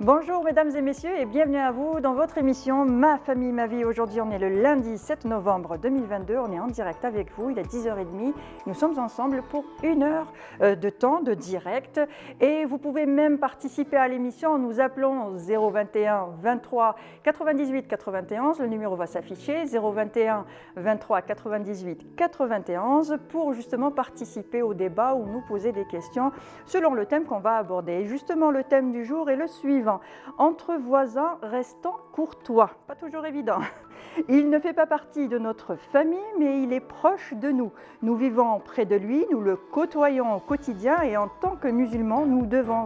Bonjour mesdames et messieurs et bienvenue à vous dans votre émission Ma famille, ma vie. Aujourd'hui on est le lundi 7 novembre 2022, on est en direct avec vous, il est 10h30. Nous sommes ensemble pour une heure de temps de direct et vous pouvez même participer à l'émission en nous appelant au 021 23 98 91. Le numéro va s'afficher 021 23 98 91 pour justement participer au débat ou nous poser des questions selon le thème qu'on va aborder. Et justement le thème du jour est le suivant. Entre voisins, restons courtois. Pas toujours évident. Il ne fait pas partie de notre famille, mais il est proche de nous. Nous vivons près de lui, nous le côtoyons au quotidien et en tant que musulmans, nous devons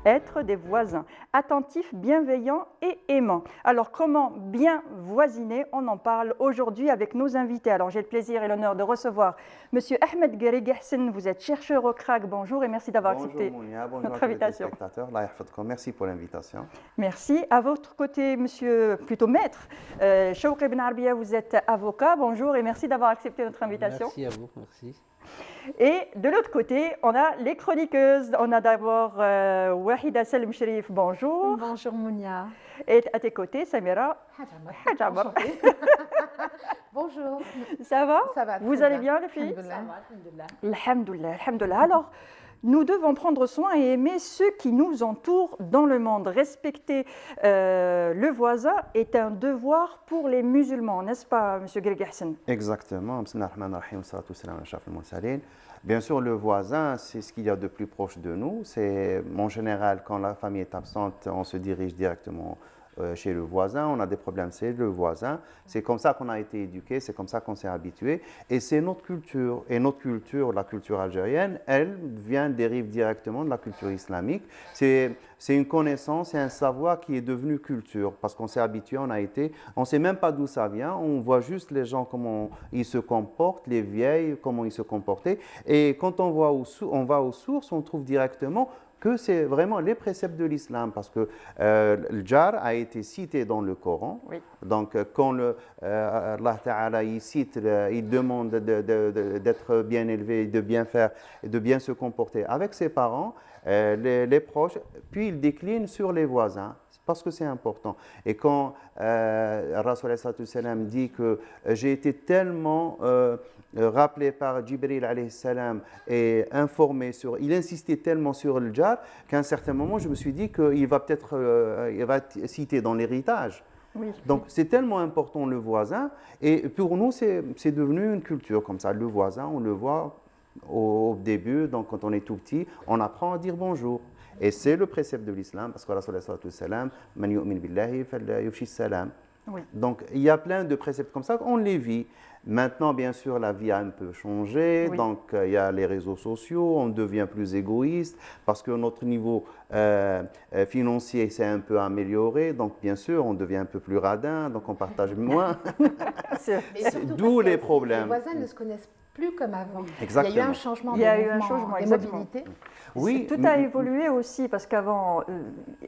être des voisins, attentifs, bienveillants et aimants. Alors comment bien voisiner? On en parle aujourd'hui avec nos invités. Alors j'ai le plaisir et l'honneur de recevoir Monsieur Ahmed Garriguehsen, vous êtes chercheur au CRAC. Bonjour et merci d'avoir accepté notre invitation. Merci pour l'invitation. Merci. À votre côté, Monsieur, plutôt maître, Chouq Ibn Arbia, vous êtes avocat. Bonjour et merci d'avoir accepté notre invitation. Merci à vous, merci. Et de l'autre côté, on a les chroniqueuses. On a d'abord Wahida Salem Sherif, bonjour. Bonjour Mounia. Et à tes côtés, Samira Hadjabar. Bonjour. Ça va? Ça va. Vous allez bien, les filles? Ça va, Alhamdoulilah, alhamdoulilah. Alors, nous devons prendre soin et aimer ceux qui nous entourent dans le monde. Respecter le voisin est un devoir pour les musulmans, n'est-ce pas, M. Garriguehsen? Exactement. Bien sûr, le voisin, c'est ce qu'il y a de plus proche de nous. C'est en général, quand la famille est absente, on se dirige directement chez le voisin, on a des problèmes, c'est le voisin. C'est comme ça qu'on a été éduqué, c'est comme ça qu'on s'est habitué. Et c'est notre culture. Et notre culture, la culture algérienne, elle dérive directement de la culture islamique. C'est une connaissance et un savoir qui est devenu culture parce qu'on s'est habitué, on ne sait même pas d'où ça vient. On voit juste les gens, comment ils se comportent, les vieilles, comment ils se comportaient. Et quand on va aux sources, on trouve directement que c'est vraiment les préceptes de l'islam, parce que le jar a été cité dans le Coran. Oui. Donc, quand Allah Ta'ala il cite, il demande d'être bien élevé, de bien faire et de bien se comporter avec ses parents, les proches, puis il décline sur les voisins, parce que c'est important. Et quand Rasul sallam dit que j'ai été tellement rappelé par Jibril alayhi salam et informé il insistait tellement sur le jar qu'à un certain moment je me suis dit qu'il va peut-être il va être cité dans l'héritage. Oui. Donc c'est tellement important le voisin et pour nous c'est devenu une culture comme ça. Le voisin, on le voit au début, donc quand on est tout petit, on apprend à dire bonjour. Et c'est le précepte de l'islam, parce que Rasul sallam, man yu'min billahi falyufshi salam. Oui. Donc il y a plein de préceptes comme ça, on les vit. Maintenant, bien sûr, la vie a un peu changé, Oui. donc il y a les réseaux sociaux, on devient plus égoïste parce que notre niveau financier s'est un peu amélioré, donc bien sûr, on devient un peu plus radin, donc on partage moins. D'où les problèmes. Les voisins ne se connaissent plus comme avant. Exactement. Il y a eu un changement Il y a eu un changement, des exactement. mobilités. Oui, Tout a évolué aussi parce qu'avant,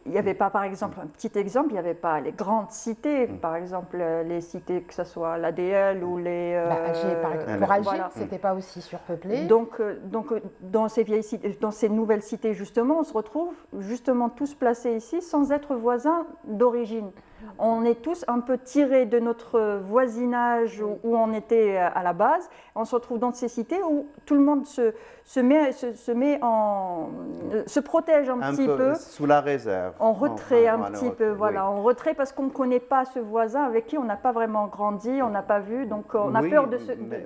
il n'y avait pas, par exemple, un petit exemple, il n'y avait pas les grandes cités, par exemple les cités que ce soit l'ADL ou les... Alger, pour Alger, voilà. c'était pas aussi surpeuplé. Donc dans ces vieilles cités, dans ces nouvelles cités justement, on se retrouve justement tous placés ici sans être voisins d'origine. On est tous un peu tirés de notre voisinage où on était à la base. On se retrouve dans ces cités où tout le monde se protège un petit peu. Sous la réserve. En retrait un Voilà, petit peu, voilà. oui. En retrait parce qu'on ne connaît pas ce voisin avec qui on n'a pas vraiment grandi, on n'a pas vu, donc on a Oui, peur de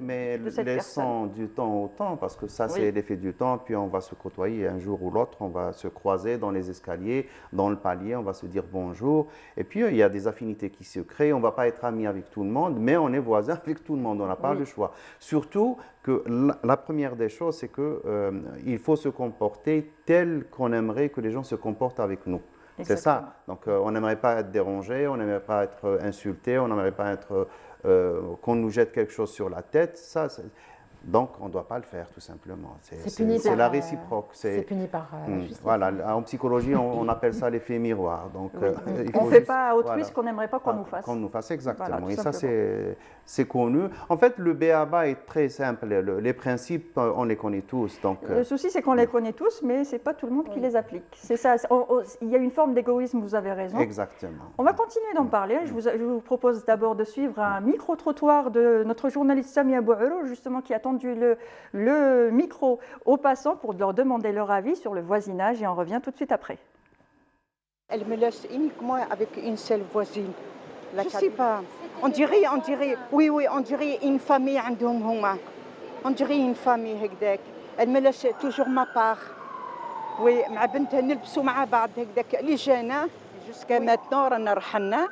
mais cette personne. laissons du temps au temps, parce que ça, Oui. c'est l'effet du temps, puis on va se côtoyer un jour ou l'autre, on va se croiser dans les escaliers, dans le palier, on va se dire bonjour, et puis il y a des affinités qui se créent, on ne va pas être amis avec tout le monde, mais on est voisins avec tout le monde, on n'a pas Oui. le choix. Surtout que la première des choses, c'est qu'il faut se comporter tel qu'on aimerait que les gens se comportent avec nous. C'est ça. Donc, on n'aimerait pas être dérangé, on n'aimerait pas être insulté, on n'aimerait pas être qu'on nous jette quelque chose sur la tête. Ça, Donc, on ne doit pas le faire, tout simplement. puni C'est par, la réciproque. C'est puni par justice. Voilà, en psychologie, on appelle ça l'effet miroir. Donc, on ne fait pas à autrui ce qu'on n'aimerait pas qu'on nous fasse. Qu'on nous fasse, exactement. Voilà, et ça, c'est connu. En fait, le B.A.B.A. est très simple. Les principes, on les connaît tous. Donc, le souci, c'est qu'on les connaît tous, mais ce n'est pas tout le monde qui les applique. C'est ça. Il y a une forme d'égoïsme, vous avez raison. Exactement. On va continuer d'en parler. Je vous propose d'abord de suivre un micro-trottoir de notre journaliste Samia Bouhourou, justement, qui a tendu le micro aux passants pour leur demander leur avis sur le voisinage, et on revient tout de suite après. Elle me laisse uniquement avec une seule voisine. Je ne sais pas. On dirait, oui, on dirait une famille عندهم هما. On dirait une famille هكذاك. Elle me laisse toujours ma part. Oui, مع بنتها نلبسوا مع بعض هكذاك اللي جانا jusqu'à maintenant رانا رحلنا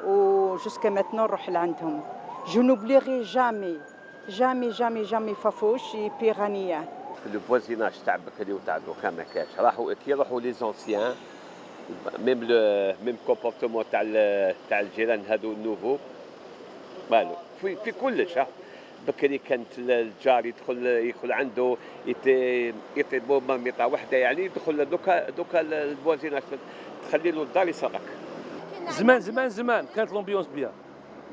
و jusqu'à maintenant نروح لعندهم. Je n'oublierai jamais Fafouche et Pirania. Le voisinage تاع بكري وتاع دوكا ما كاش راحوا كي يروحوا لي زونسيان ميم كومبورتمون تاع الجيران هادو النوفو مالو في كلش بكري كانت الجار يدخل عنده يطيبوا مرميطه وحده يعني يدخل دوكا الفوازيناج تخلي له الدار يسرق زمان كانت لومبيونس بيان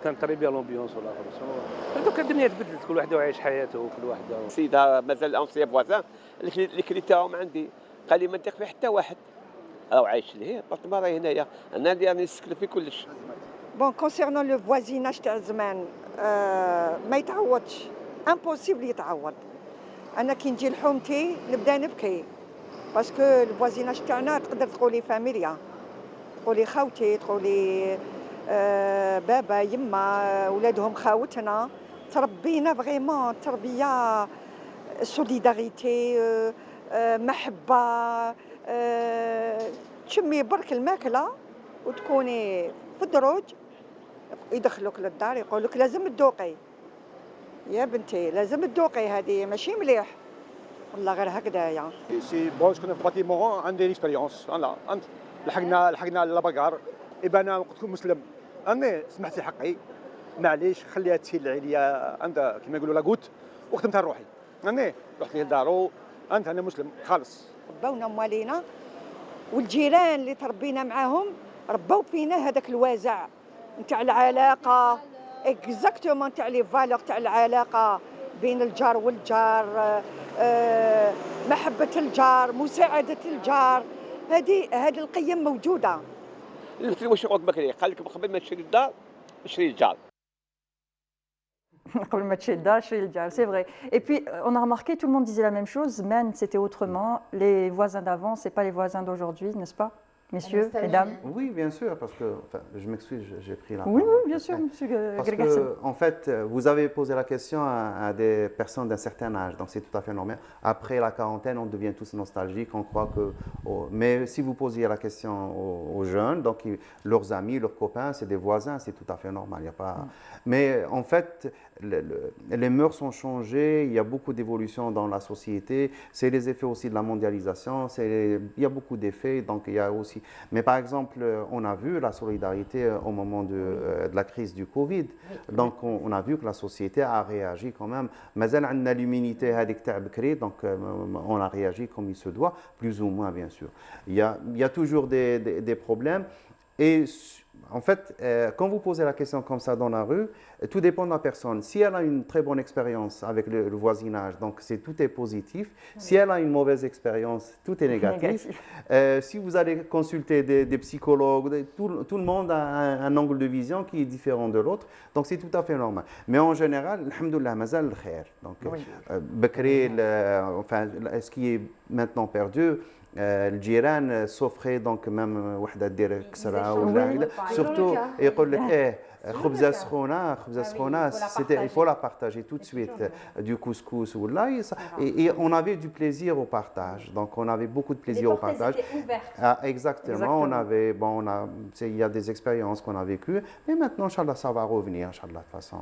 كانت طري بيان لومبيونس ولا خلاص دوكا الدنيا تبدلت كل واحد عايش حياته وكل واحد سيدها مازال اونسيان فوازان الكري تاعهم عندي قال لي ما ندير فيه حتى واحد راهو عايش لهيه البارتمان راهي هنايا انا اللي راني نسكن في كلش. Bon, concernant le voisinage تاع زمان ما يتعوضش امبوسيبل يتعوض. انا كي نجي لحومتي نبدا نبكي باسكو الفوازيناج تاعنا تقدر تقولي فاميليا تقولي خوتي تقولي بابا يما ولادهم خاوتنا تربينا فريمون تربيه سوليداريتي محبه تشمي برك الماكله وتكوني في الدروج يدخلوك للدار يقولك لازم تذوقي يا بنتي لازم تذوقي هذه ماشي مليح والله غير هكذايا. سي بون كنا في باتيمون عندي ليكسبيريونس انا انت لحقنا لاباكار انا قلت لكم مسلم انا سمحتي حقي معليش خليها تسيل عليا عندها كما يقولوا لاكوت وختمتها لروحي انا رحت لدارو انا مسلم خالص. ربونا موالينا والجيران اللي تربينا معاهم ربوا فينا هذاك الوازع نتاع العلاقه اكزاكتومون تاع لي فالور تاع العلاقه بين الجار والجار محبه الجار مساعده الجار هذه القيم موجوده. واش يقولك بكري قال لك قبل ما تشري الدار اشري الجار. Comme le match chez le Djal, c'est vrai. Et puis, on a remarqué, tout le monde disait la même chose. Men, c'était autrement. Les voisins d'avant, ce n'est pas les voisins d'aujourd'hui, n'est-ce pas, messieurs, mesdames? Oui, bien sûr, parce que, enfin, je m'excuse, j'ai pris la Oui, parole. oui, bien sûr, monsieur Parce que, en fait, vous avez posé la question à des personnes d'un certain âge, donc c'est tout à fait normal. Après la quarantaine, on devient tous nostalgiques, on croit que... mais si vous posiez la question aux jeunes, donc leurs amis, leurs copains, c'est des voisins, c'est tout à fait normal. Il y a pas... Mais en fait, les mœurs ont changé, il y a beaucoup d'évolutions dans la société, c'est les effets aussi de la mondialisation, il y a beaucoup d'effets, donc il y a aussi... Mais par exemple, on a vu la solidarité au moment de la crise du Covid, donc on a vu que la société a réagi quand même. Mais on a l'immunité, donc on a réagi comme il se doit, plus ou moins bien sûr. Il y a toujours des problèmes. Et en fait, quand vous posez la question comme ça dans la rue, tout dépend de la personne. Si elle a une très bonne expérience avec le voisinage, donc tout est positif. Si elle a une mauvaise expérience, tout est négatif. Si vous allez consulter des psychologues, tout le monde a un angle de vision qui est différent de l'autre. Donc c'est tout à fait normal. Mais en général, alhamdoulilah, mazal al-khair. Donc, Bekri, enfin, ce qui est maintenant perdu, الجيران سوفري دونك ميم وحده دير كسره ولا سورتو يقول لك خبزه سخونه c'était il faut la partager tout de suite du couscous ou là et on avait du plaisir au partage, donc on avait beaucoup de plaisir au partage. Exactement, on avait il y a des expériences qu'on a vécues, mais maintenant inchallah ça va revenir inchallah de toute façon.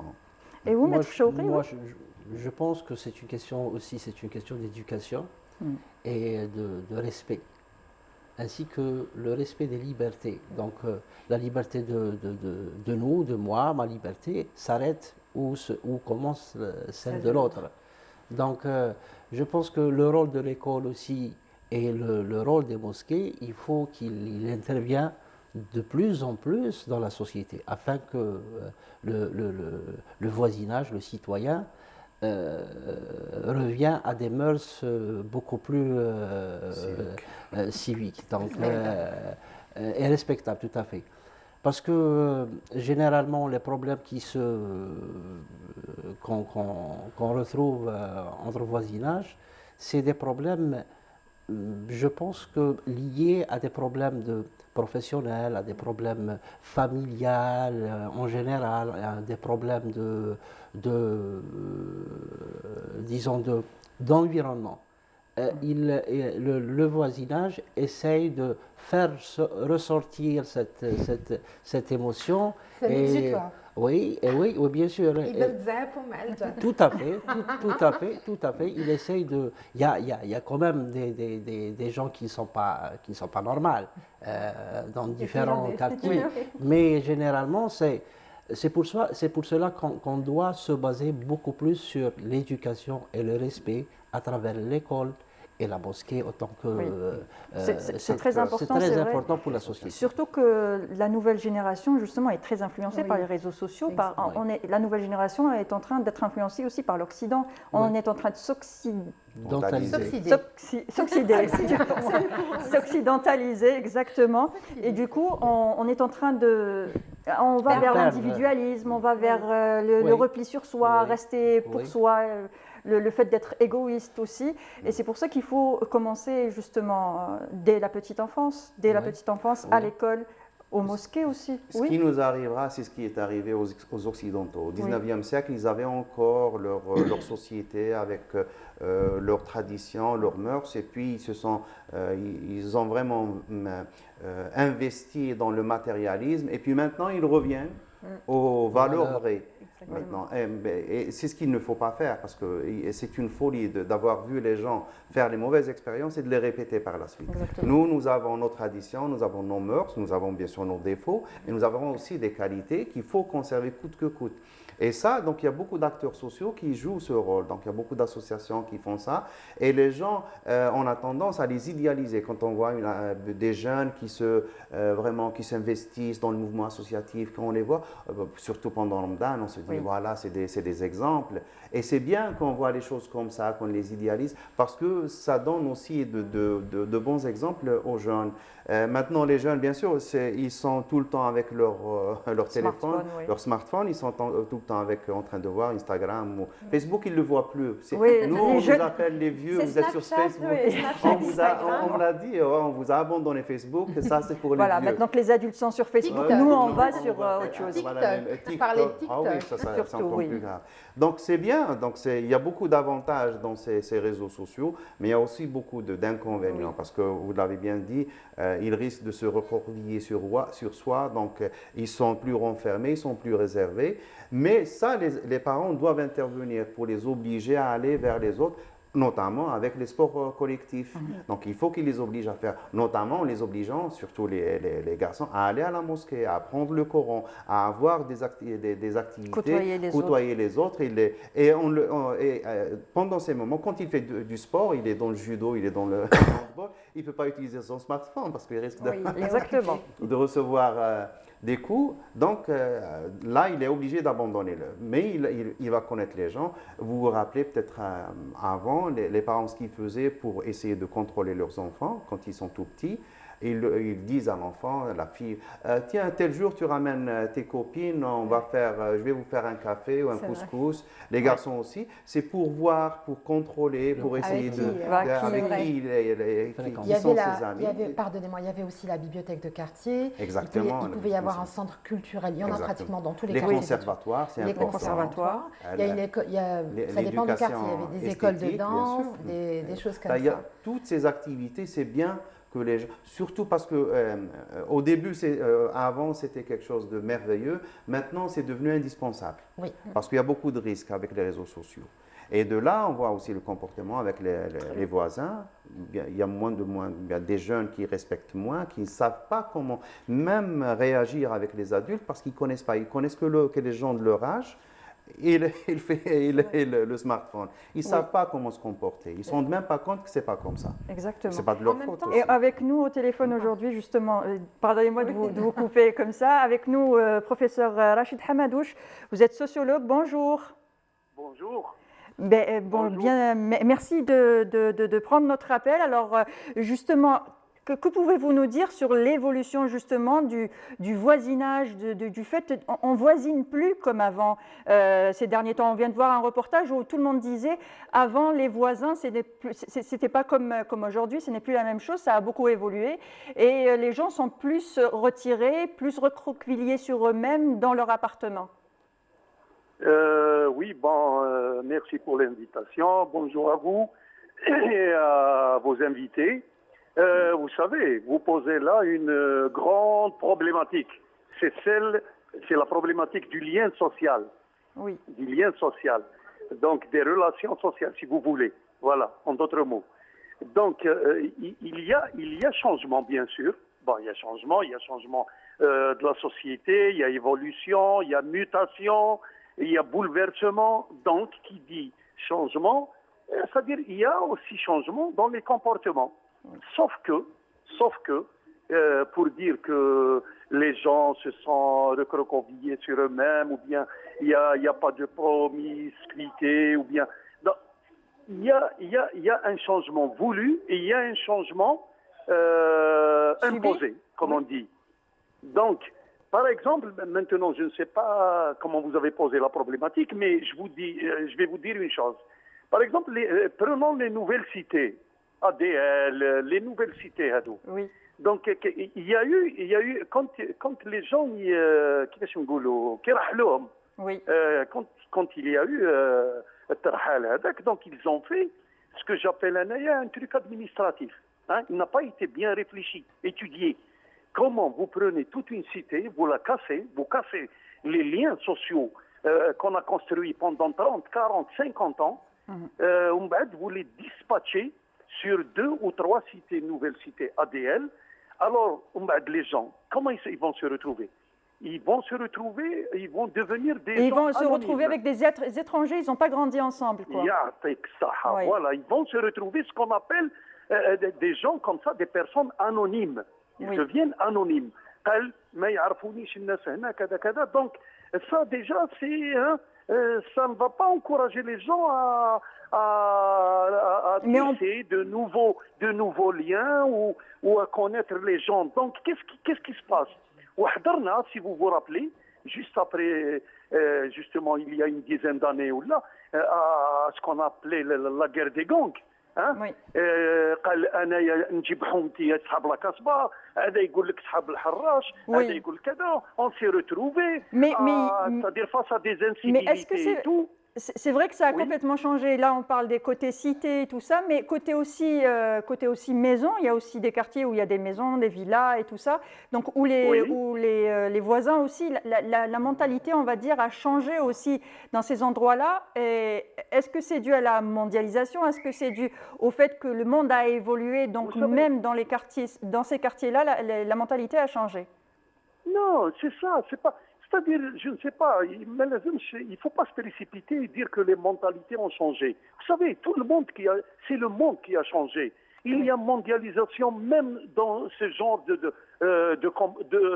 Et vous, Maître Chokri? Moi je pense que c'est une question aussi, c'est une question d'éducation et de respect, ainsi que le respect des libertés. Donc la liberté de nous, de moi, ma liberté s'arrête où commence celle de l'autre. Donc, je pense que le rôle de l'école aussi et le rôle des mosquées, il faut qu'il intervienne de plus en plus dans la société, afin que le voisinage, le citoyen, revient à des mœurs beaucoup plus civiques et respectables, tout à fait. Parce que généralement, les problèmes qu'on retrouve entre voisinage, c'est des problèmes, je pense que liés à des problèmes professionnels, à des problèmes familiales en général, à des problèmes disons, d'environnement. Le voisinage essaye de faire ressortir cette émotion. C'est l'exutoire. Oui, bien sûr. Tout à fait. Il essaye de. Il y a quand même des gens qui ne sont pas normaux dans différents quartiers, mais généralement c'est pour cela qu'on doit se baser beaucoup plus sur l'éducation et le respect à travers l'école et la mosquée autant que c'est très important, c'est très important pour la société. Surtout que la nouvelle génération justement est très influencée par les réseaux sociaux. La nouvelle génération est en train d'être influencée aussi par l'Occident. On est en train de s'occidentaliser, exactement. Et du coup, on est en train on va vers l'individualisme, on va vers le repli sur soi, rester pour soi. Le fait d'être égoïste aussi. Et c'est pour ça qu'il faut commencer justement dès la petite enfance, à l'école, aux mosquées aussi. Ce qui nous arrivera, c'est ce qui est arrivé aux Occidentaux. Au 19e siècle, ils avaient encore leur société avec leurs traditions, leurs mœurs, et puis ils ont vraiment investi dans le matérialisme, et puis maintenant ils reviennent aux valeurs vraies. Maintenant, et c'est ce qu'il ne faut pas faire, parce que c'est une folie d'avoir vu les gens faire les mauvaises expériences et de les répéter par la suite. Exactement. Nous avons nos traditions, nous avons nos mœurs, nous avons bien sûr nos défauts, mais nous avons aussi des qualités qu'il faut conserver coûte que coûte. Et ça, donc il y a beaucoup d'acteurs sociaux qui jouent ce rôle, donc il y a beaucoup d'associations qui font ça, et les gens, on a tendance à les idéaliser quand on voit des jeunes qui s'investissent dans le mouvement associatif, quand on les voit, surtout pendant Ramadan, on se dit voilà, c'est des exemples. Et c'est bien qu'on voit les choses comme ça, qu'on les idéalise, parce que ça donne aussi de bons exemples aux jeunes. Maintenant, les jeunes, bien sûr, ils sont tout le temps avec leur téléphone, leur smartphone, ils sont tout le temps en train de voir Instagram ou Facebook, ils ne le voient plus. Nous, on vous appelle les vieux, vous êtes sur Facebook. On me l'a dit, on vous a abandonné Facebook, ça c'est pour les vieux. Voilà, maintenant que les adultes sont sur Facebook, nous on va sur autre chose. TikTok, parler de TikTok. Ah oui, ça c'est encore plus grave. Donc c'est bien, il y a beaucoup d'avantages dans ces réseaux sociaux, mais il y a aussi beaucoup d'inconvénients, parce que vous l'avez bien dit, ils risquent de se recroqueviller sur soi, donc ils sont plus renfermés, ils sont plus réservés. Mais ça, les parents doivent intervenir pour les obliger à aller vers les autres, notamment avec les sports collectifs. Donc il faut qu'ils les obligent à faire, notamment en les obligeant, surtout les garçons, à aller à la mosquée, à apprendre le Coran, à avoir des activités, côtoyer les autres. Pendant ces moments, quand il fait du sport, il est dans le judo, il est dans le handball, il ne peut pas utiliser son smartphone parce qu'il risque de recevoir des coups. Donc là, il est obligé d'abandonner. Mais il va connaître les gens. Vous vous rappelez peut-être avant, les parents, ce qu'ils faisaient pour essayer de contrôler leurs enfants quand ils sont tout petits, ils disent à l'enfant, la fille, tiens, tel jour tu ramènes tes copines, je vais vous faire un café ou un couscous. Les garçons aussi, c'est pour voir, pour contrôler, pour essayer avec qui sont ses amis. Pardonnez-moi, il y avait aussi la bibliothèque de quartier. Exactement. Il pouvait y avoir un centre culturel. Il y en a pratiquement dans tous les quartiers. Les conservatoires, c'est important. Les conservatoires. Ça dépend du quartier. Il y avait des écoles de danse, des choses comme ça. Toutes ces activités, c'est bien que les gens, surtout parce que au début, avant c'était quelque chose de merveilleux, maintenant c'est devenu indispensable. Oui. Parce qu'il y a beaucoup de risques avec les réseaux sociaux. Et de là, on voit aussi le comportement avec les voisins. Il y a des jeunes qui respectent moins, qui ne savent pas comment même réagir avec les adultes parce qu'ils ne connaissent pas. Ils connaissent que les gens de leur âge. il fait le smartphone. Ils ne savent pas comment se comporter. Ils ne se rendent même pas compte que ce n'est pas comme ça. Exactement. Ce n'est pas de leur faute aussi. Et avec nous au téléphone aujourd'hui, justement, pardonnez-moi de vous couper comme ça, avec nous, professeur Rachid Hamadouche, vous êtes sociologue, bonjour. Bonjour. Bonjour. Bien, merci de prendre notre appel. Alors, justement, que pouvez-vous nous dire sur l'évolution justement du voisinage, du fait qu'on ne voisine plus comme avant ces derniers temps? On vient de voir un reportage où tout le monde disait avant les voisins, c'était pas comme aujourd'hui, ce n'est plus la même chose, ça a beaucoup évolué et les gens sont plus retirés, plus recroquevillés sur eux-mêmes dans leur appartement. Oui, merci pour l'invitation. Bonjour à vous et à vos invités. Vous savez, vous posez là une grande problématique. C'est la problématique du lien social. Oui. Du lien social. Donc, des relations sociales, si vous voulez. Voilà, en d'autres mots. Donc, il y a changement, bien sûr. Bon, il y a changement de la société, il y a évolution, il y a mutation, il y a bouleversement. Donc, qui dit changement, c'est-à-dire il y a aussi changement dans les comportements. Sauf que, pour dire que les gens se sont recroquevillés sur eux-mêmes, ou bien il n'y a pas de promiscuité, ou bien... Non, il y a un changement voulu et il y a un changement imposé, comme on dit. Donc, par exemple, maintenant, je ne sais pas comment vous avez posé la problématique, mais je vais vous dire une chose. Par exemple, prenons les nouvelles cités. ADL, les nouvelles cités, Hadou. Oui. Donc, il y a eu quand les gens, oui. quand il y a eu donc ils ont fait ce que j'appelle un truc administratif. Hein? Il n'a pas été bien réfléchi, étudié. Comment vous prenez toute une cité, vous cassez les liens sociaux qu'on a construits pendant 30, 40, 50 ans, vous les dispatchez sur 2 ou 3 cités, nouvelles cités ADL. Alors, les gens, comment ils vont se retrouver? Ils vont devenir des gens ils vont se anonymes. retrouver avec des étrangers, ils n'ont pas grandi ensemble, quoi. Oui. Voilà, ils vont se retrouver ce qu'on appelle des gens comme ça, des personnes anonymes. Ils deviennent anonymes. Donc, ça déjà, ça ne va pas encourager les gens à tisser de nouveaux liens ou à connaître les gens. Donc, qu'est-ce qui se passe? Si vous vous rappelez, juste après, justement, il y a une dizaine d'années ou là, à ce qu'on appelait la guerre des gangs. Oui. قال انا نجيب حومتي اصحاب لا كاسبه هذا يقول لك صحاب الحراش هذا يقول كذا on s'est retrouvé c'est-à-dire face à des incivilités et tout. C'est vrai que ça a complètement changé. Là, on parle des côtés cités et tout ça, mais côté aussi maison, il y a aussi des quartiers où il y a des maisons, des villas et tout ça. Donc, où les voisins aussi, la mentalité, on va dire, a changé aussi dans ces endroits-là. Est-ce que c'est dû à la mondialisation? Est-ce que c'est dû au fait que le monde a évolué? Donc, même dans ces quartiers-là, la mentalité a changé. Non, c'est ça. C'est-à-dire, je ne sais pas, il ne faut pas se précipiter et dire que les mentalités ont changé. Vous savez, c'est le monde qui a changé. Il y a mondialisation même dans ce genre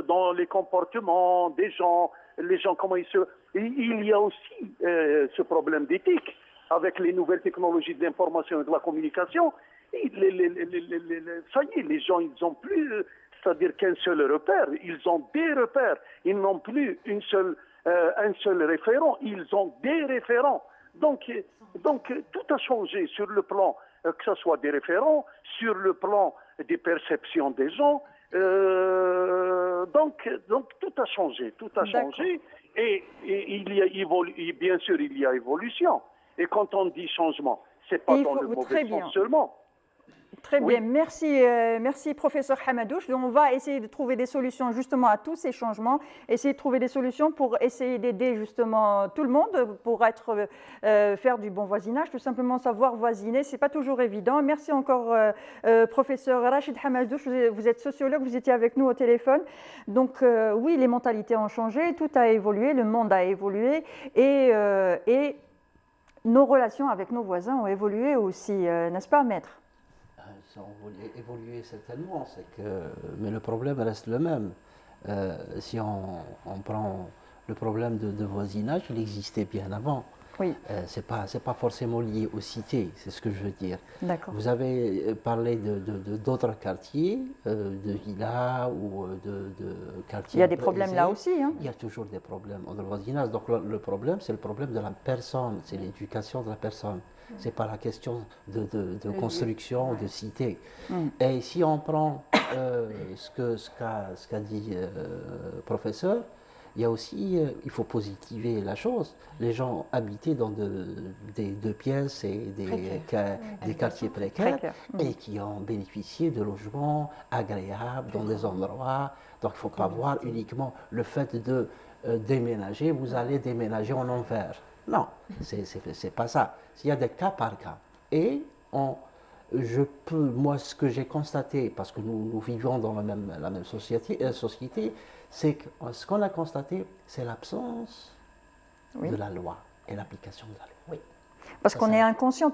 dans les comportements des gens, les gens comment il y a aussi ce problème d'éthique avec les nouvelles technologies de l'information et de la communication. Et ça y est, les gens, ils n'ont plus... c'est-à-dire qu'un seul repère, ils ont des repères, ils n'ont plus un seul référent, ils ont des référents. Donc tout a changé sur le plan, que ce soit des référents, sur le plan des perceptions des gens. Donc tout a changé, et bien sûr il y a évolution. Et quand on dit changement, c'est pas dans le mauvais sens seulement. Très bien, merci professeur Hamadouche. On va essayer de trouver des solutions justement à tous ces changements, essayer de trouver des solutions pour essayer d'aider justement tout le monde pour faire du bon voisinage, tout simplement savoir voisiner, c'est pas toujours évident. Merci encore professeur Rachid Hamadouche, vous êtes sociologue, vous étiez avec nous au téléphone. Donc oui, les mentalités ont changé, tout a évolué, le monde a évolué et nos relations avec nos voisins ont évolué aussi, n'est-ce pas, maître? Ça a évolué certainement, mais le problème reste le même. Si on prend le problème de voisinage, il existait bien avant. Oui. C'est pas forcément lié aux cités, c'est ce que je veux dire. D'accord. Vous avez parlé d'autres quartiers, de villas ou de quartiers. Il y a des problèmes là aussi. Hein. Il y a toujours des problèmes dans le voisinage. Donc le problème, c'est le problème de la personne, c'est l'éducation de la personne. Ce n'est pas la question de construction ou de cité. Et si on prend ce qu'a dit le professeur, il y a aussi, il faut positiver la chose. Les gens habitaient dans des deux pièces et des quartiers précaires et qui ont bénéficié de logements agréables dans des endroits. Donc il ne faut pas voir uniquement le fait de déménager, vous allez déménager en enfer. Non, c'est pas ça. Il y a des cas par cas. Et moi, ce que j'ai constaté, parce que nous vivons dans la même société, c'est que ce qu'on a constaté, c'est l'absence de la loi et l'application de la loi. Oui. Parce qu'on est inconscient,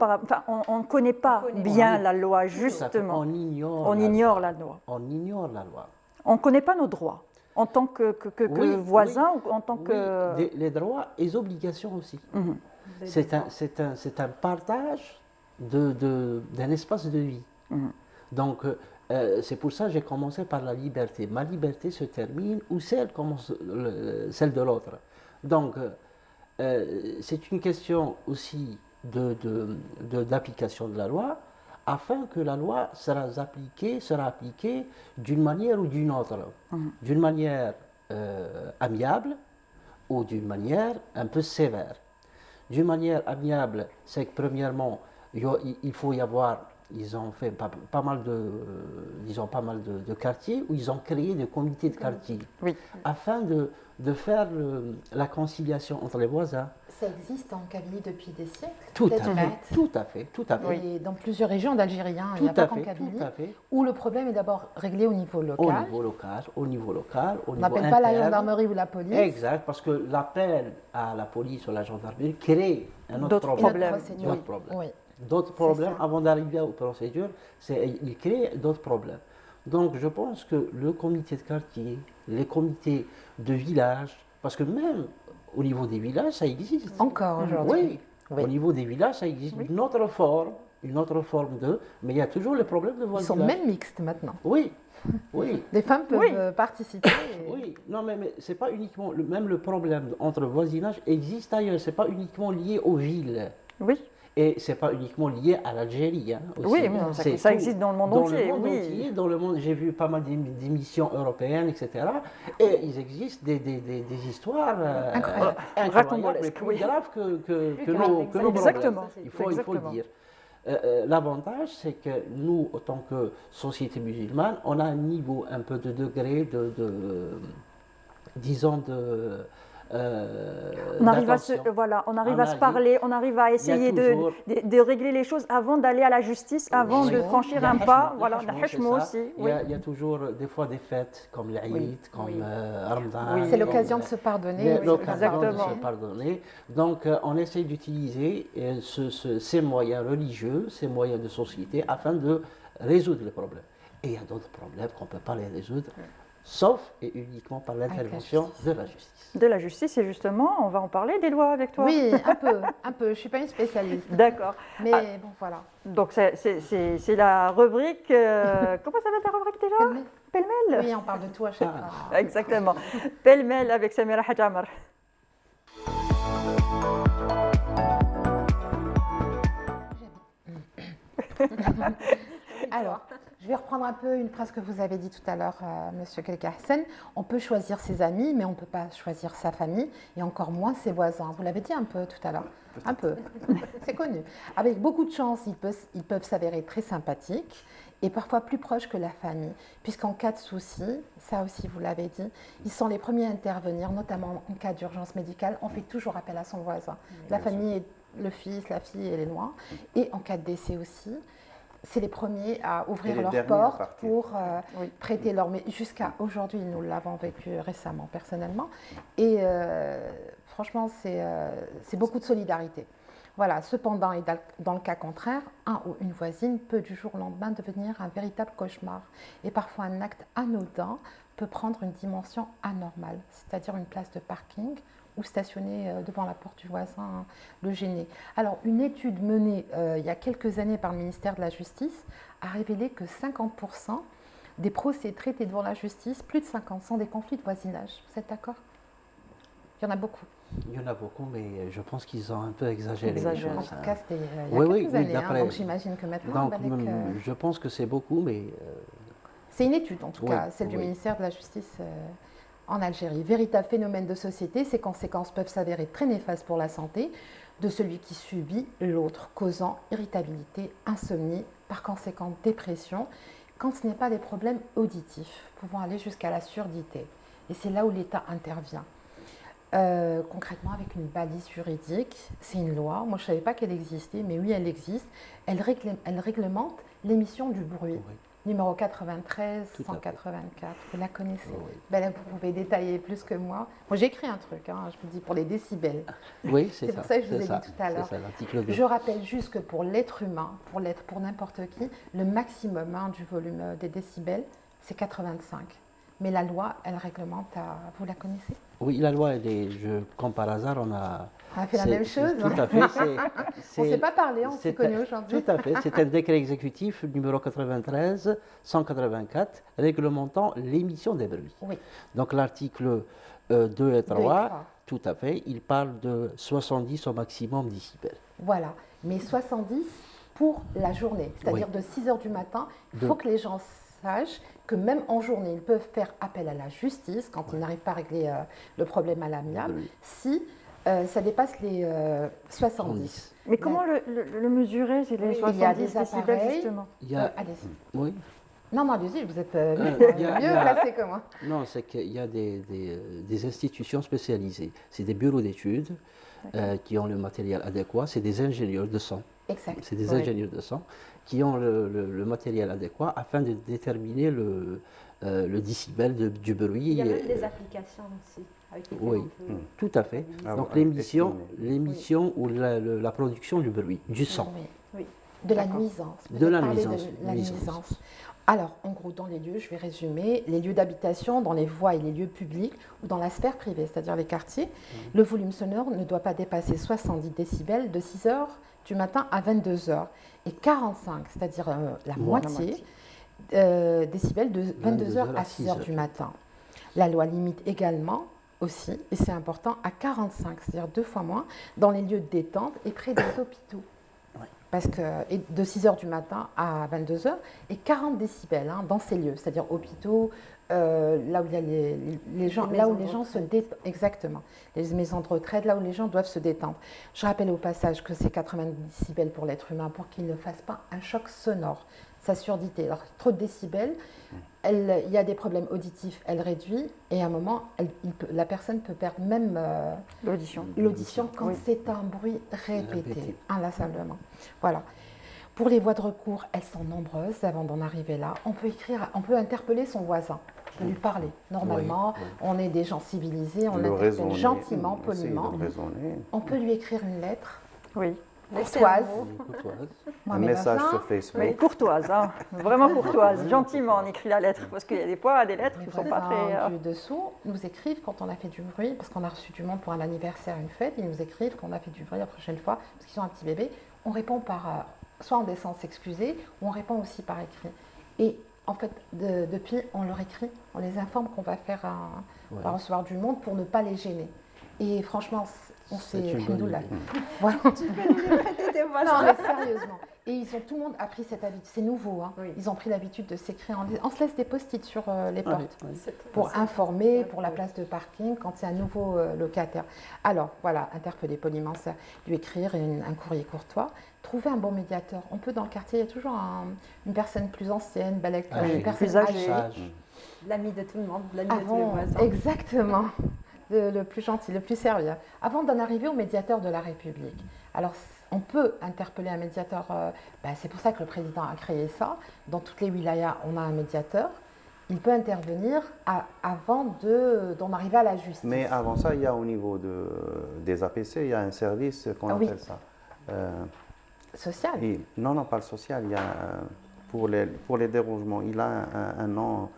on ne connaît pas bien la loi, justement. On ignore la loi. On ignore la loi. On ne connaît pas nos droits. En tant que voisin ou en tant que... Les droits et les obligations aussi. C'est un partage d'un espace de vie. Donc, c'est pour ça que j'ai commencé par la liberté. Ma liberté se termine où celle commence celle de l'autre. Donc, c'est une question aussi d'application de la loi, afin que la loi sera appliquée d'une manière ou d'une autre. D'une manière amiable ou d'une manière un peu sévère. D'une manière amiable, c'est que premièrement, il faut y avoir, ils ont fait pas mal de quartiers où ils ont créé des comités de quartier afin de faire la conciliation entre les voisins. Ça existe en Kabylie depuis des siècles. Tout à fait. Et dans plusieurs régions d'Algérie, il n'y a pas qu'en Kabylie, où le problème est d'abord réglé au niveau local. Au niveau local. On n'appelle pas la gendarmerie ou la police. Exact, parce que l'appel à la police ou à la gendarmerie crée un autre problème. D'autres problèmes, avant d'arriver aux procédures, il crée d'autres problèmes. Donc je pense que le comité de quartier, les comités de village, parce que même au niveau des villages, ça existe. Encore aujourd'hui. Oui. Au niveau des villages, ça existe une autre forme mais il y a toujours les problèmes de voisinage. Ils sont même mixtes maintenant. Oui. Les femmes peuvent participer. Oui, non, mais c'est pas uniquement, même le problème entre voisinage existe ailleurs, c'est pas uniquement lié aux villes. Oui. Et ce n'est pas uniquement lié à l'Algérie. Oui, mais ça existe dans le monde entier. Dans le monde, j'ai vu pas mal d'émissions européennes, etc. Et il existe des histoires incroyables, mais plus graves que nos problèmes. Exactement. Il faut le dire. L'avantage, c'est que nous, en tant que société musulmane, on a un niveau, un peu de degré disons, on arrive à se parler, on arrive à essayer de régler les choses avant d'aller à la justice, avant de franchir un pas. Voilà, il y a toujours des fois des fêtes comme l'Aïd, comme Ramadan. C'est l'occasion de se pardonner. Donc on essaie d'utiliser ces moyens religieux, ces moyens de société afin de résoudre les problèmes. Et il y a d'autres problèmes qu'on ne peut pas les résoudre, sauf et uniquement par l'intervention de la justice. De la justice, et justement, on va en parler des lois avec toi. Oui, un peu. Je ne suis pas une spécialiste. D'accord. Mais bon, voilà. Donc, c'est la rubrique... comment s'appelle ta rubrique déjà? Pêle-mêle. Oui, on parle de tout à chaque fois. Exactement. Pêle-mêle avec Samira Hadjamar. Alors, je vais reprendre un peu une phrase que vous avez dit tout à l'heure, Monsieur Kelkahsen. On peut choisir ses amis, mais on ne peut pas choisir sa famille, et encore moins ses voisins. Vous l'avez dit un peu tout à l'heure. Un peu, c'est connu. Avec beaucoup de chance, ils peuvent s'avérer très sympathiques et parfois plus proches que la famille, puisqu'en cas de souci, ça aussi vous l'avez dit, ils sont les premiers à intervenir, notamment en cas d'urgence médicale. On fait toujours appel à son voisin. La famille, le fils, la fille, elle est loin. Et en cas de décès aussi, c'est les premiers à ouvrir leurs portes pour prêter leur... Mais jusqu'à aujourd'hui, nous l'avons vécu récemment, personnellement. Et franchement, c'est beaucoup de solidarité. Voilà. Cependant, et dans le cas contraire, un ou une voisine peut du jour au lendemain devenir un véritable cauchemar. Et parfois, un acte anodin peut prendre une dimension anormale, c'est-à-dire une place de parking ou stationner devant la porte du voisin, le gêner. Alors, une étude menée il y a quelques années par le ministère de la Justice a révélé que 50% des procès traités devant la justice, plus de 50, sont des conflits de voisinage. Vous êtes d'accord? Il y en a beaucoup. Il y en a beaucoup, mais je pense qu'ils ont un peu exagéré les choses. En tout cas, c'était il y a quelques années, donc j'imagine que maintenant... Je pense que c'est beaucoup, mais... C'est une étude, en tout cas, celle du ministère de la Justice en Algérie. Véritable phénomène de société, ses conséquences peuvent s'avérer très néfastes pour la santé de celui qui subit l'autre, causant irritabilité, insomnie, par conséquent dépression, quand ce n'est pas des problèmes auditifs, pouvant aller jusqu'à la surdité. Et c'est là où l'État intervient. Concrètement, avec une balise juridique, c'est une loi. Moi, je ne savais pas qu'elle existait, mais oui, elle existe. Elle réglemente l'émission du bruit. Oui. Numéro 93, 184. Vous la connaissez? Oui. Ben là, vous pouvez détailler plus que moi. Moi, j'ai écrit un truc, je vous dis, pour les décibels. Oui, c'est ça. C'est pour ça que je vous ai dit tout à l'heure. Je rappelle juste que pour l'être humain, pour n'importe qui, le maximum du volume des décibels, c'est 85. Mais la loi, elle réglemente vous la connaissez? Oui, la loi, comme par hasard, on a fait la même chose. Tout à fait. On ne s'est pas parlé, on s'est connus aujourd'hui. Tout à fait. C'est un décret exécutif numéro 93-184 réglementant l'émission des bruits. Oui. Donc l'article 2 et 3, tout à fait, il parle de 70 au maximum décibels. Voilà, mais 70 pour la journée, c'est-à-dire de 6 h du matin, il faut que les gens sachent que même en journée, ils peuvent faire appel à la justice quand ils n'arrivent pas à régler le problème à l'amiable, si ça dépasse les 70. Mais comment le mesurer, c'est les 70 décibels, justement? Allez-y. Oui. Non, allez-y, vous êtes mieux placé que moi. Non, c'est qu'il y a des institutions spécialisées. C'est des bureaux d'études qui ont le matériel adéquat. C'est des ingénieurs de son. Exact. C'est des ingénieurs de son qui ont le matériel adéquat afin de déterminer le décibel du bruit. Il y a même des applications aussi. Oui, tout à fait. Donc l'émission ou la production du bruit, du son. Oui. De la nuisance. De la nuisance. Alors, en gros, dans les lieux, je vais résumer, les lieux d'habitation, dans les voies et les lieux publics ou dans la sphère privée, c'est-à-dire les quartiers, le volume sonore ne doit pas dépasser 70 décibels de 6 h du matin à 22 h et 45, c'est-à-dire la moitié, décibels de 22 h à 6 h du matin. La loi limite également aussi, et c'est important, à 45, c'est-à-dire 2 fois moins, dans les lieux de détente et près des hôpitaux. Parce que de 6 h du matin à 22 h et 40 décibels dans ces lieux, c'est-à-dire hôpitaux, là où il y a les gens, là où les gens se détendent, exactement, les maisons de retraite, là où les gens doivent se détendre. Je rappelle au passage que c'est 90 décibels pour l'être humain pour qu'il ne fasse pas un choc sonore, sa surdité. Alors, trop de décibels, il y a des problèmes auditifs, elle réduit, et à un moment, la personne peut perdre même l'audition quand c'est un bruit répété, inlassablement. Voilà. Pour les voies de recours, elles sont nombreuses avant d'en arriver là. On peut interpeller son voisin, lui parler. Normalement, on est des gens civilisés, on l'interpelle gentiment, poliment. On peut lui écrire une lettre. Oui. Courtoise. Un message sur Facebook. Mais courtoise, vraiment courtoise. Gentiment, on écrit la lettre, parce qu'il y a des fois des lettres qui ne sont pas très... Du dessous nous écrivent quand on a fait du bruit, parce qu'on a reçu du monde pour un anniversaire, une fête, ils nous écrivent qu'on a fait du bruit la prochaine fois, parce qu'ils ont un petit bébé. On répond par, soit en descendant s'excuser, ou on répond aussi par écrit. Et en fait, depuis, on leur écrit, on les informe qu'on va faire on va recevoir du monde pour ne pas les gêner. Et franchement, on s'est... Alhamdoulilah. Voilà. Non, mais sérieusement. Et tout le monde a pris cette habitude, c'est nouveau, hein. Ils ont pris l'habitude de s'écrire, on se laisse des post-it sur les portes pour informer, pour la place de parking quand c'est un nouveau locataire. Alors voilà, interpeller poliment, ça, lui écrire un courrier courtois, trouver un bon médiateur. On peut dans le quartier, il y a toujours une personne plus ancienne, une personne âgée. L'ami de tout le monde, l'ami de tous les voisins. Exactement, le plus gentil, le plus sérieux. Avant d'en arriver au médiateur de la République. Alors, on peut interpeller un médiateur, c'est pour ça que le président a créé ça. Dans toutes les wilayas, on a un médiateur. Il peut intervenir avant d'en arriver à la justice. Mais avant ça, il y a au niveau des APC, il y a un service qu'on appelle ça. Social? Non, pas le social. Il y a, pour les dérangements, il a un nom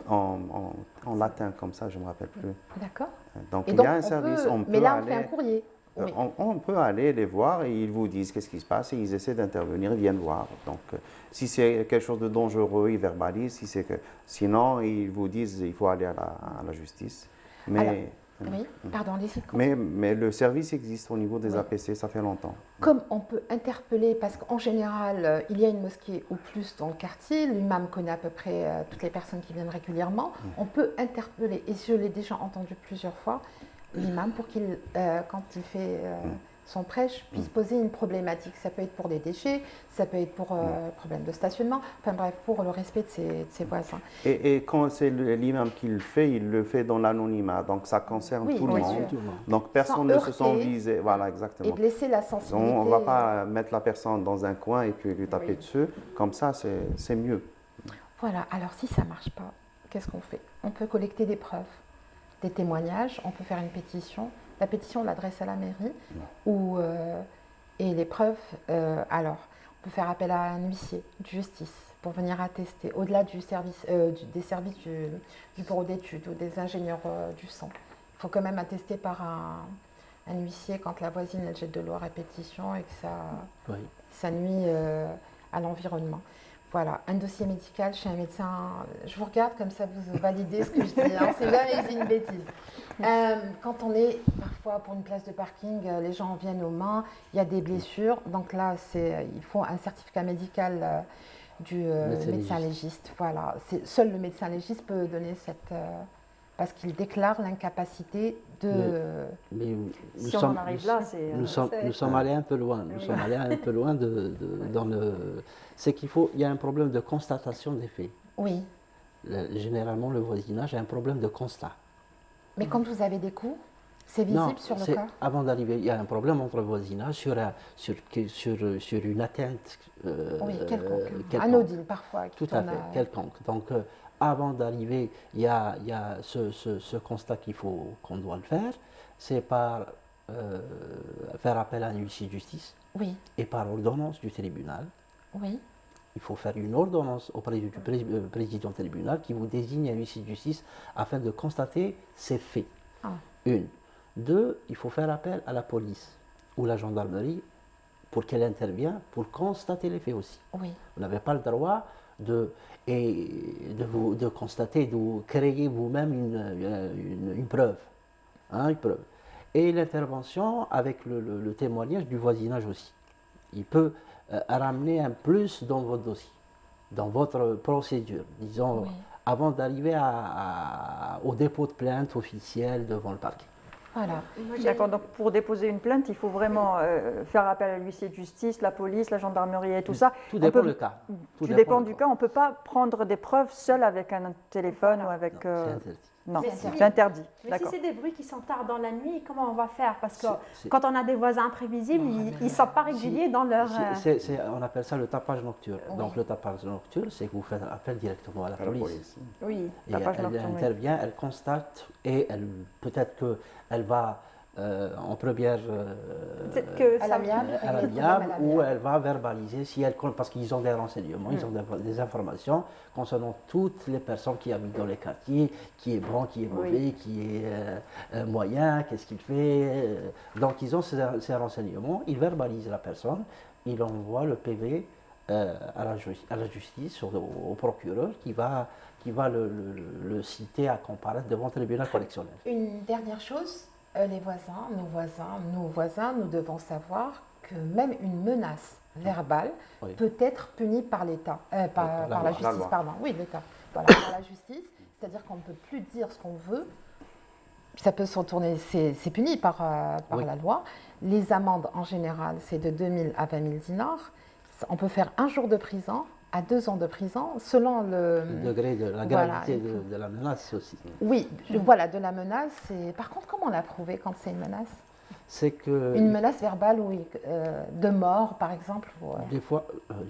en latin comme ça, je ne me rappelle plus. D'accord. Donc, il y a un service. Mais là, on fait un courrier. Oui. On peut aller les voir et ils vous disent qu'est-ce qui se passe et ils essaient d'intervenir, ils viennent voir. Donc, si c'est quelque chose de dangereux, ils verbalisent. Sinon, ils vous disent qu'il faut aller à la justice. Mais, mais le service existe au niveau des APC, ça fait longtemps. Comme on peut interpeller, parce qu'en général, il y a une mosquée ou plus dans le quartier, l'imam connaît à peu près toutes les personnes qui viennent régulièrement, on peut interpeller, et je l'ai déjà entendu plusieurs fois, l'imam pour qu'il, quand il fait son prêche, puisse poser une problématique. Ça peut être pour des déchets, ça peut être pour problème de stationnement, enfin bref, pour le respect de ses voisins. Et quand c'est l'imam qui le fait, il le fait dans l'anonymat, donc ça concerne tout le monde. Donc personne ne se sent visé. Voilà, exactement. Et blesser la sensibilité. On ne va pas mettre la personne dans un coin et puis lui taper dessus. Comme ça, c'est mieux. Voilà, alors si ça ne marche pas, qu'est-ce qu'on fait? On peut collecter des preuves, des témoignages, on peut faire une pétition. La pétition, on l'adresse à la mairie. Et les preuves, alors, on peut faire appel à un huissier de justice pour venir attester, au-delà des services du bureau d'études ou des ingénieurs du sang. Il faut quand même attester par un huissier quand la voisine elle jette de l'eau à répétition et que ça nuit à l'environnement. Voilà, un dossier médical chez un médecin. Je vous regarde comme ça, vous validez ce que je dis. Hein, c'est jamais une bêtise. Quand on est parfois pour une place de parking, les gens viennent aux mains, il y a des blessures. Donc là, il faut un certificat médical du médecin légiste. Voilà, seul le médecin légiste peut donner cette. Parce qu'il déclare l'incapacité de. Mais si on en arrive là, c'est. Nous sommes allés un peu loin. Nous sommes allés un peu loin dans le. C'est qu'il y a un problème de constatation des faits. Oui. Généralement, le voisinage a un problème de constat. Mais quand vous avez des coups, c'est visible sur le corps? Avant d'arriver, il y a un problème entre le voisinage sur une atteinte. Quelconque. Anodine parfois. Tout à fait, quelconque. Donc, avant d'arriver, il y a ce constat qu'on doit le faire, c'est par faire appel à un huissier de justice et par ordonnance du tribunal. Oui. Il faut faire une ordonnance auprès du président du tribunal qui vous désigne un huissier de justice afin de constater ces faits. Une. Deux, il faut faire appel à la police ou la gendarmerie pour qu'elle intervienne pour constater les faits aussi. Oui. Vous n'avez pas le droit de constater, de créer vous-même une preuve. Une preuve. Et l'intervention avec le témoignage du voisinage aussi. Il peut ramener un plus dans votre dossier, dans votre procédure, disons, avant d'arriver au dépôt de plainte officielle devant le parquet. Voilà. D'accord, donc pour déposer une plainte, il faut vraiment faire appel à l'huissier de justice, la police, la gendarmerie et tout ça. Tout dépend du cas. Tout dépend du cas. On ne peut pas prendre des preuves seul avec un téléphone ou avec... Non, c'est interdit. Non, c'est interdit. Mais si c'est des bruits qui sont tard dans la nuit, comment on va faire? Parce que quand on a des voisins imprévisibles, ils ne sont pas réguliers dans leur... on appelle ça le tapage nocturne. Donc le tapage nocturne, c'est que vous faites appel directement à la police. Oui, et elle intervient, elle constate et peut-être qu'elle va en première à l'amiable où elle va verbaliser parce qu'ils ont des renseignements, ils ont des informations concernant toutes les personnes qui habitent dans les quartiers, qui est bon, qui est mauvais, qui est moyen, qu'est-ce qu'il fait. Donc ils ont ces renseignements, ils verbalisent la personne, ils envoient le PV à la justice, au procureur qui va le citer à comparaître devant le tribunal correctionnel. Une dernière chose, nos voisins, nous devons savoir que même une menace verbale peut être punie par l'État, par la justice, pardon. Oui, l'État. Voilà, par la justice, c'est-à-dire qu'on ne peut plus dire ce qu'on veut. Ça peut se retourner, c'est puni par la loi. Les amendes, en général, c'est de 2 000 à 20 000 dinars. On peut faire 1 jour de prison à 2 ans de prison, selon le degré de la gravité de la menace aussi. Oui, voilà, de la menace. Par contre, comment on l'a prouvé quand c'est une menace? C'est que... Une menace verbale, oui, de mort, par exemple. Des fois,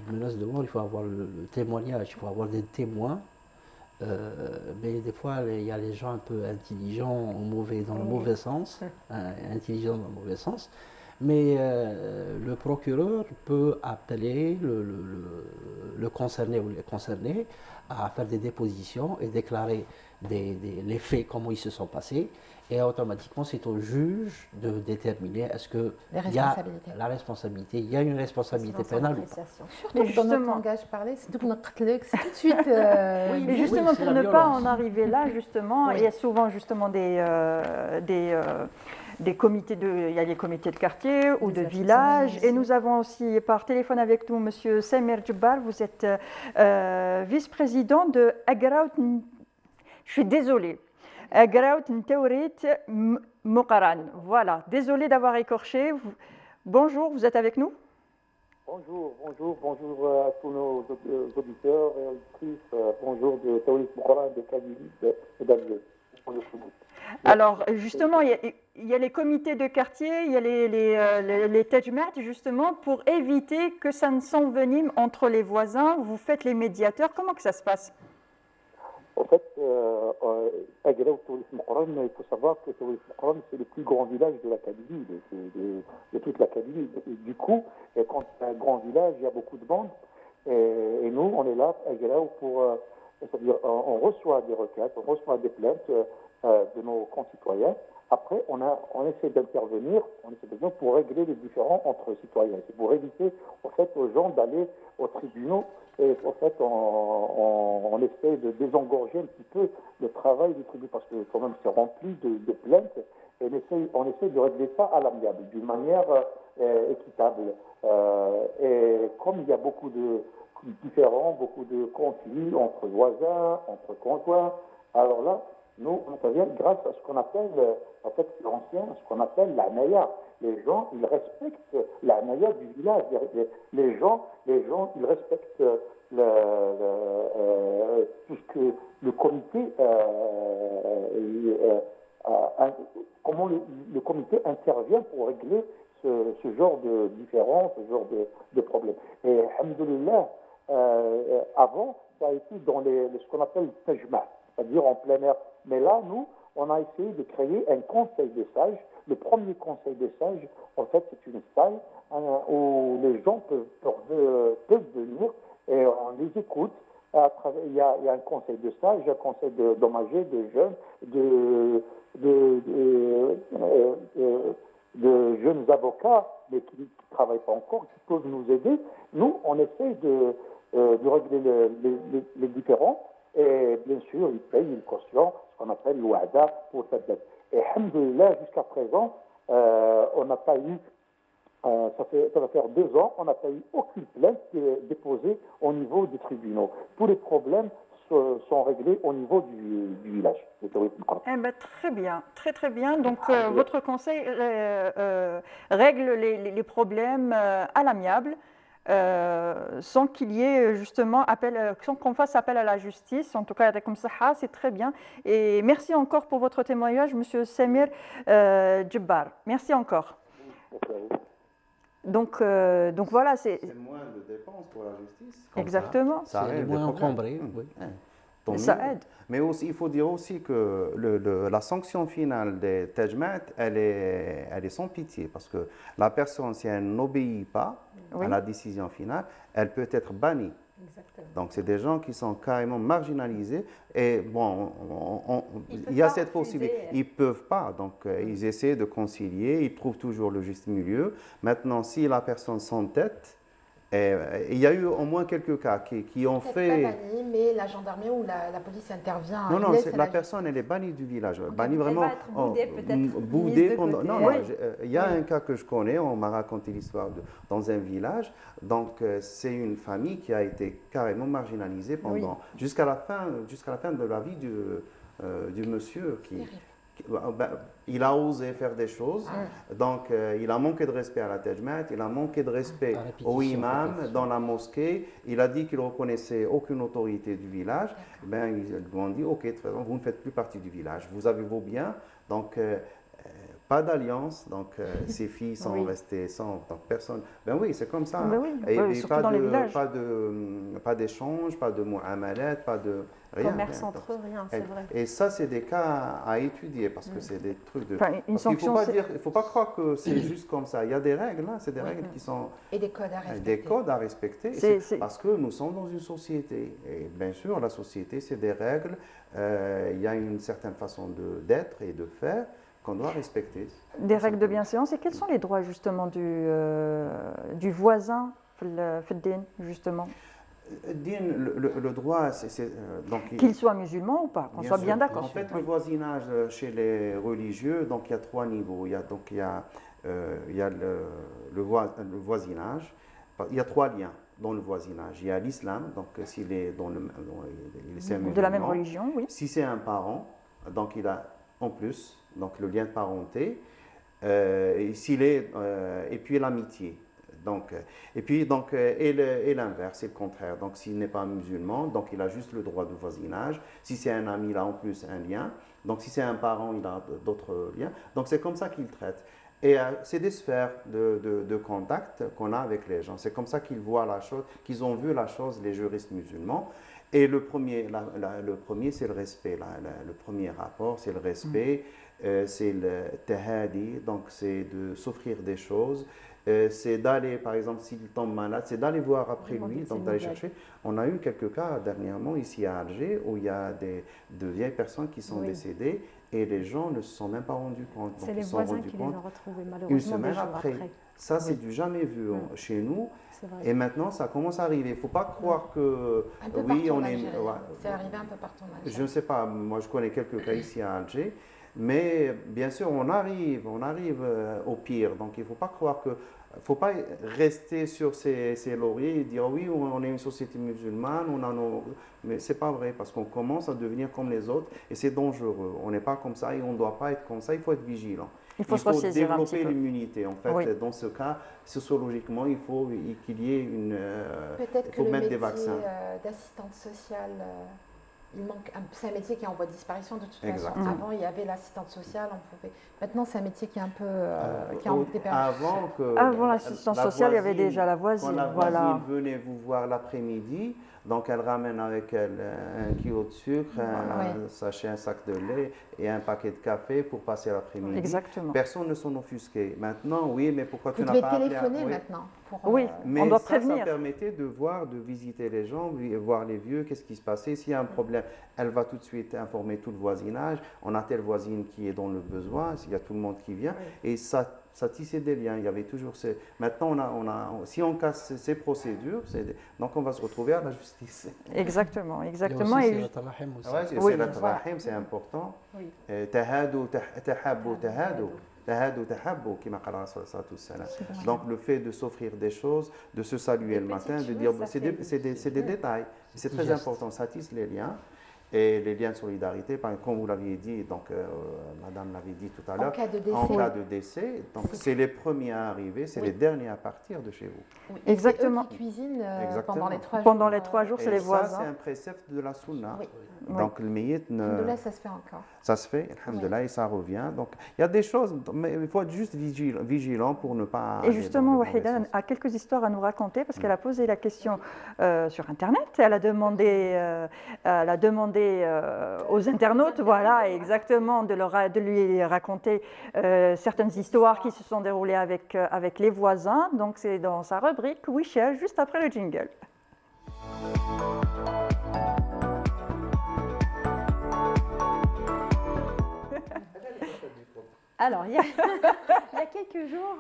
une menace de mort, il faut avoir le témoignage, il faut avoir des témoins. Mais des fois, il y a les gens un peu intelligents dans le mauvais sens, intelligents dans le mauvais sens. Mais le procureur peut appeler le concerné ou les concernés à faire des dépositions et déclarer les faits, comment ils se sont passés. Et automatiquement, c'est au juge de déterminer est-ce que il y a la responsabilité, il y a une responsabilité pénale ou pas. Surtout dans notre langage parlé, c'est tout de suite. Oui, mais justement, pour ne pas en arriver là, justement, il y a souvent justement des comités il y a les comités de quartier ou de village, et nous avons aussi par téléphone avec nous Monsieur Samir Djebbar. Vous êtes vice-président de Agraout. Je suis désolée. Agraout Ntawrit Mokaran. Voilà, désolé d'avoir écorché. Bonjour, vous êtes avec nous? Bonjour à tous nos auditeurs et auditrices. Bonjour de Tawrit Mokaran, de Kabylie et d'Alger. Alors, justement, il y a les comités de quartier, il y a les tajmat, justement, pour éviter que ça ne s'envenime entre les voisins. Vous faites les médiateurs. Comment que ça se passe? En fait, Agraout Tawrit Mokaran, il faut savoir que Tawrit Mokaran, c'est le plus grand village de la Kabylie, de toute la Kabylie. Et du coup, quand c'est un grand village, il y a beaucoup de monde. Et nous, on est là, Agraout, c'est-à-dire, on reçoit des requêtes, on reçoit des plaintes de nos concitoyens. Après, on essaie d'intervenir pour régler les différends entre citoyens. C'est pour éviter, en fait, aux gens d'aller aux tribunaux. Et en fait, on essaie de désengorger un petit peu le travail du tribunal, parce que quand même, c'est rempli de plaintes. Et on essaie de régler ça à l'amiable, d'une manière équitable. Et comme il y a beaucoup de différents, beaucoup de conflits entre voisins, entre conjoints, alors là, nous, on intervient grâce à ce qu'on appelle, en fait, l'ancien, ce qu'on appelle la naya. Les gens, ils respectent la naya du village. Les gens, ils respectent tout ce que le comité, comment le comité intervient pour régler ce genre de différends, ce genre de problèmes. Et, alhamdoulilah, avant, ça a été dans ce qu'on appelle le tajma, c'est-à-dire en plein air. Mais là, nous, on a essayé de créer un conseil des sages. Le premier conseil des sages, en fait, c'est une salle où les gens peuvent venir et on les écoute. Il y a un conseil de sages, un conseil d'hommagés, de jeunes, de jeunes avocats, mais qui ne travaillent pas encore, qui peuvent nous aider. Nous, on essaie de régler les différends. Et bien sûr, ils payent une caution, ce qu'on appelle l'ouada pour cette dette. Et alhamdoulilah, jusqu'à présent, on n'a pas eu, ça va faire 2 ans, on n'a pas eu aucune plainte déposée au niveau des tribunaux. Tous les problèmes sont réglés au niveau du village. Eh ben, très bien, très très bien. Donc votre conseil règle les problèmes à l'amiable. Sans qu'il y ait justement sans qu'on fasse appel à la justice. En tout cas, comme ça, c'est très bien. Et merci encore pour votre témoignage, Monsieur Samir Djebbar. Merci encore. Donc voilà, c'est moins de dépenses pour la justice. Exactement. Ça aide moins encombré. Oui. Ça aide. Mais aussi, il faut dire aussi que la sanction finale des tajmat, elle est sans pitié, parce que la personne, si elle n'obéit pas à la décision finale, elle peut être bannie. Exactement. Donc, c'est des gens qui sont carrément marginalisés. Et bon, il y a cette possibilité. Ils ne peuvent pas. Donc, ils essaient de concilier. Ils trouvent toujours le juste milieu. Maintenant, si la personne s'entête, Et il y a eu au moins quelques cas qui ont fait... Pas banni, mais la gendarmerie ou la police intervient. Non, la personne, elle est bannie du village. Bannie vraiment... Elle va être boudée peut-être. Boudée pendant... Non, oui. il y a un cas que je connais, on m'a raconté l'histoire dans un village. Donc, c'est une famille qui a été carrément marginalisée pendant... Jusqu'à la fin de la vie du monsieur qui... il a osé faire des choses, donc il a manqué de respect à la Tajmat, il a manqué de respect au imam dans la mosquée, il a dit qu'il ne reconnaissait aucune autorité du village. Ben, ils lui ont dit, ok, de toute façon, vous ne faites plus partie du village, vous avez vos biens, donc pas d'alliance, donc ces filles sont restées sans, donc personne. Ben oui, c'est comme ça. Ben oui, et surtout dans les villages. pas d'échange, pas de mu'amalat, pas de rien. Commerce entre eux, rien, c'est vrai. Et ça, c'est des cas à étudier parce que c'est des trucs de. Enfin, une sanction, il ne faut pas croire que c'est juste comme ça. Il y a des règles, là, c'est des règles qui sont. Et des codes à respecter. Des codes à respecter. Parce que nous sommes dans une société. Et bien sûr, la société, c'est des règles. Il y a une certaine façon d'être et de faire qu'on doit respecter. Des règles de bienséance. Et quels sont les droits justement du voisin, Feddin, justement? Le droit, c'est qu'il soit musulman ou pas, qu'on soit bien d'accord. En fait, le voisinage chez les religieux, donc il y a trois niveaux. Il y a le voisinage. Il y a trois liens dans le voisinage. Il y a l'islam, donc s'il est de la même religion, oui. Si c'est un parent, donc il a en plus donc le lien de parenté. Et puis l'amitié. Donc, et l'inverse, c'est le contraire. Donc, s'il n'est pas musulman, donc il a juste le droit de voisinage. Si c'est un ami, il a en plus un lien. Donc, si c'est un parent, il a d'autres liens. Donc, c'est comme ça qu'il traite. Et c'est des sphères de contact qu'on a avec les gens. C'est comme ça qu'ils voient la chose, qu'ils ont vu la chose, les juristes musulmans. Et le premier c'est le respect. Le premier rapport, c'est le respect. C'est le tahadi, donc c'est de s'offrir des choses. C'est d'aller, par exemple, s'il tombe malade, c'est d'aller voir après lui, donc d'aller chercher. On a eu quelques cas dernièrement ici à Alger où il y a de vieilles personnes qui sont décédées et les gens ne se sont même pas rendus compte. C'est les voisins qui les ont retrouvés malheureusement une semaine après. Ça, c'est du jamais vu chez nous. Et maintenant, ça commence à arriver. Il ne faut pas croire que oui, on est. C'est arrivé un peu partout. Je ne sais pas. Moi, je connais quelques cas ici à Alger. Mais bien sûr, on arrive au pire. Donc, il ne faut pas croire que. Il ne faut pas rester sur ses lauriers et dire oui, on est une société musulmane, mais ce n'est pas vrai parce qu'on commence à devenir comme les autres et c'est dangereux. On n'est pas comme ça et on ne doit pas être comme ça, il faut être vigilant. Il faut développer l'immunité. En fait, dans ce cas, sociologiquement, il faut qu'il y ait une. Peut-être que le métier d'assistante sociale. C'est un métier qui est en voie de disparition de toute façon. Avant, il y avait l'assistante sociale, on pouvait. Maintenant, c'est un métier qui est un peu qui est en Avant l'assistance sociale, il y avait déjà la voisine. Quand la voisine venait vous voir l'après-midi, donc elle ramène avec elle 1 kilo de sucre, un sachet, un sac de lait et un paquet de café pour passer l'après-midi. Exactement. Personne ne s'en offusquait. Maintenant, oui, mais pourquoi tu n'as pas appelé? Vous devez téléphoner maintenant. Mais on doit prévenir. Ça permettait de visiter les gens, voir les vieux, qu'est-ce qui se passait. S'il y a un problème, elle va tout de suite informer tout le voisinage. On a telle voisine qui est dans le besoin, il y a tout le monde qui vient. Et ça tissait des liens. Il y avait toujours ces. Maintenant, si on casse ces procédures, donc on va se retrouver à la justice. Exactement. Et c'est important. Donc le fait de s'offrir des choses, de se saluer le matin, de dire c'est des détails, c'est très important, ça tisse les liens. Et les liens de solidarité, comme vous l'aviez dit, donc Madame l'avait dit tout à l'heure, en cas de décès, donc c'est les premiers à arriver, c'est les derniers à partir de chez vous. Oui. Exactement. Eux qui cuisinent pendant les 3 jours. Pendant les 3 jours, c'est les voisins. Ça, c'est un précepte de la Sunna. Oui. Donc le meyyit ça se fait encore. Ça se fait, alhamdoulilah, et ça revient. Donc il y a des choses, mais il faut être juste vigilant pour ne pas. Et justement, Wahida a quelques histoires à nous raconter parce qu'elle a posé la question sur Internet. Elle a demandé aux internautes, voilà, exactement, de lui raconter certaines histoires qui se sont déroulées avec les voisins. Donc c'est dans sa rubrique Wisha, juste après le jingle. Alors, il y a, il y a quelques jours,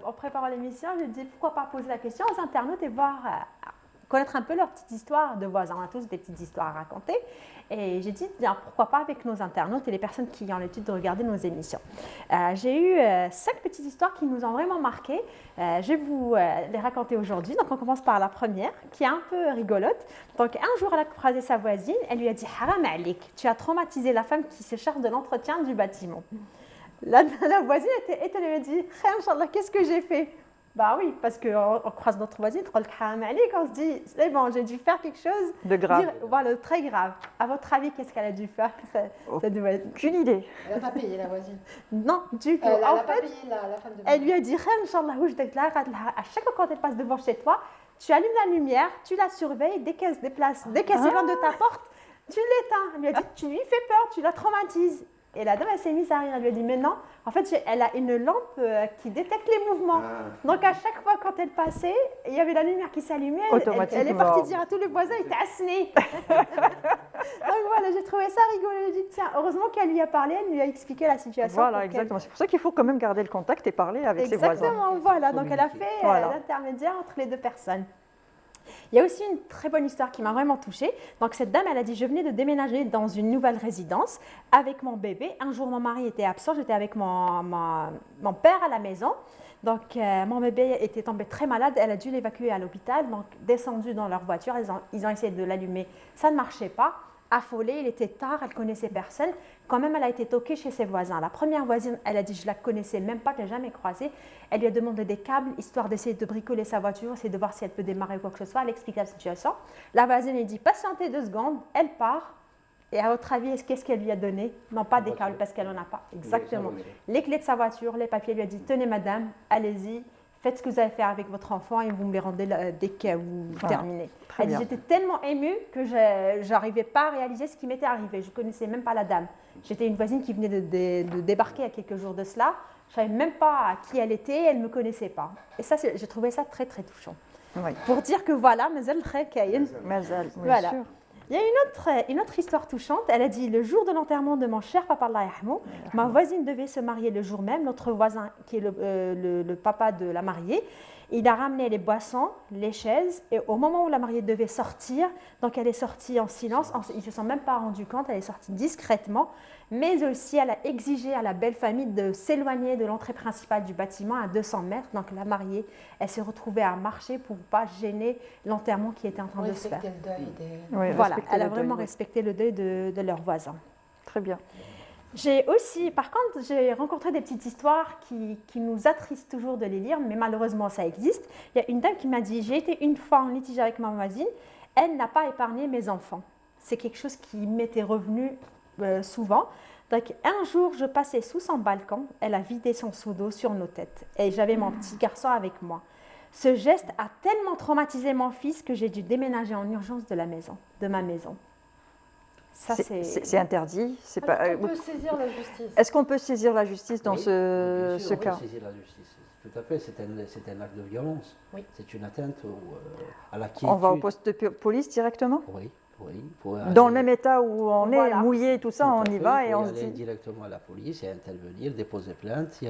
en préparant l'émission, je me dis pourquoi pas poser la question aux internautes et voir, connaître un peu leur petite histoire de voisins. On a tous des petites histoires à raconter. Et j'ai dit, bien, pourquoi pas avec nos internautes et les personnes qui ont l'habitude de regarder nos émissions. J'ai eu 5 petites histoires qui nous ont vraiment marquées. Je vais vous les raconter aujourd'hui. Donc, on commence par la première, qui est un peu rigolote. Donc, un jour, elle a croisé sa voisine. Elle lui a dit, Haram alik, tu as traumatisé la femme qui se charge de l'entretien du bâtiment. La voisine était étonnée. Elle m'a dit, Inch'Allah, qu'est-ce que j'ai fait? Bah oui, parce qu'on croise notre voisine, on se dit, c'est bon, j'ai dû faire quelque chose de grave. Voilà, très grave. À votre avis, qu'est-ce qu'elle a dû faire? Ça devait être... Aucune idée. Elle n'a pas payé la voisine. Non, du tout. Elle n'a pas payé la femme de elle lui a dit, à chaque fois quand elle passe devant chez toi, tu allumes la lumière, tu la surveilles, dès qu'elle se déplace, dès qu'elle s'éloigne de ta porte, tu l'éteins. Elle lui a dit, tu lui fais peur, tu la traumatises. Et la dame, elle s'est mise à rire. Elle lui a dit, mais non, en fait, elle a une lampe qui détecte les mouvements. Donc, à chaque fois, quand elle passait, il y avait la lumière qui s'allumait. Elle est partie dire à tous les voisins, il était assis. Donc, voilà, j'ai trouvé ça rigolo. J'ai dit, tiens, heureusement qu'elle lui a parlé, elle lui a expliqué la situation. Voilà, exactement. C'est pour ça qu'il faut quand même garder le contact et parler avec ses voisins. Exactement, voilà. Donc, elle a fait l'intermédiaire entre les deux personnes. Il y a aussi une très bonne histoire qui m'a vraiment touchée. Donc, cette dame, elle a dit, je venais de déménager dans une nouvelle résidence avec mon bébé. Un jour, mon mari était absent, j'étais avec mon père à la maison. Donc, mon bébé était tombé très malade, elle a dû l'évacuer à l'hôpital. Donc, descendus dans leur voiture, ils ont essayé de l'allumer, ça ne marchait pas. Affolée, il était tard, elle connaissait personne. Quand même, elle a été toquée chez ses voisins. La première voisine, elle a dit, je la connaissais même pas, je l'ai jamais croisée. Elle lui a demandé des câbles, histoire d'essayer de bricoler sa voiture, essayer de voir si elle peut démarrer ou quoi que ce soit. Elle explique la situation. La voisine lui dit, patientez 2 secondes, elle part. Et à votre avis, qu'est-ce qu'elle lui a donné? Non, pas des câbles, parce qu'elle n'en a pas. Exactement. Les clés de sa voiture, les papiers, elle lui a dit, tenez madame, allez-y. Faites ce que vous allez faire avec votre enfant et vous me les rendez dès que vous terminez. Elle dit, j'étais tellement émue que je n'arrivais pas à réaliser ce qui m'était arrivé. Je ne connaissais même pas la dame. J'étais une voisine qui venait de débarquer il y a quelques jours de cela. Je ne savais même pas qui elle était, elle ne me connaissait pas. Et ça, j'ai trouvé ça très, très touchant. Oui. Pour dire que voilà, mazal khayr kayen. Mazal, voilà. Il y a une autre histoire touchante. Elle a dit, le jour de l'enterrement de mon cher papa Allah yahmou, ma voisine devait se marier le jour même. Notre voisin, qui est le papa de la mariée, il a ramené les boissons, les chaises. Et au moment où la mariée devait sortir, donc elle est sortie en silence. Ils ne se sont même pas rendus compte, elle est sortie discrètement. Mais aussi, elle a exigé à la belle famille de s'éloigner de l'entrée principale du bâtiment à 200 mètres. Donc la mariée, elle s'est retrouvée à marcher pour ne pas gêner l'enterrement qui était en train de se faire. Le deuil oui, voilà, elle a vraiment respecté le deuil de leurs voisins. Très bien. J'ai aussi, par contre, j'ai rencontré des petites histoires qui nous attristent toujours de les lire, mais malheureusement, ça existe. Il y a une dame qui m'a dit, j'ai été une fois en litige avec ma voisine, elle n'a pas épargné mes enfants. C'est quelque chose qui m'était revenu souvent. Donc, un jour, je passais sous son balcon, elle a vidé son seau d'eau sur nos têtes et j'avais mon petit garçon avec moi. Ce geste a tellement traumatisé mon fils que j'ai dû déménager en urgence de ma maison. C'est interdit. On peut saisir la justice. Est-ce qu'on peut saisir la justice dans ce cas? Oui, saisir la justice. Tout à fait, c'est un acte de violence. Oui. C'est une atteinte à la quiétude. On va au poste de police directement? Oui. Dans le même état où on est, mouillé et tout ça, on y va et on se dit... directement à la police et intervenir, déposer plainte.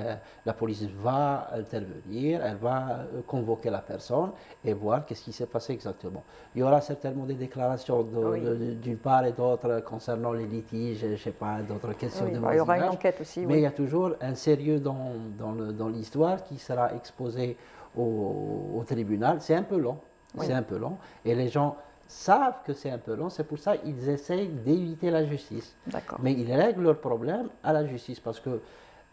La police va intervenir, elle va convoquer la personne et voir qu'est-ce qui s'est passé exactement. Il y aura certainement des déclarations d'une part et d'autre concernant les litiges, je ne sais pas, d'autres questions de voisinage. Il y aura une enquête aussi. Mais il y a toujours un sérieux dans l'histoire qui sera exposé au tribunal. C'est un peu long, c'est un peu long. Et les gens savent que c'est un peu long, c'est pour ça qu'ils essayent d'éviter la justice. Mais ils règlent leurs problèmes à la justice parce que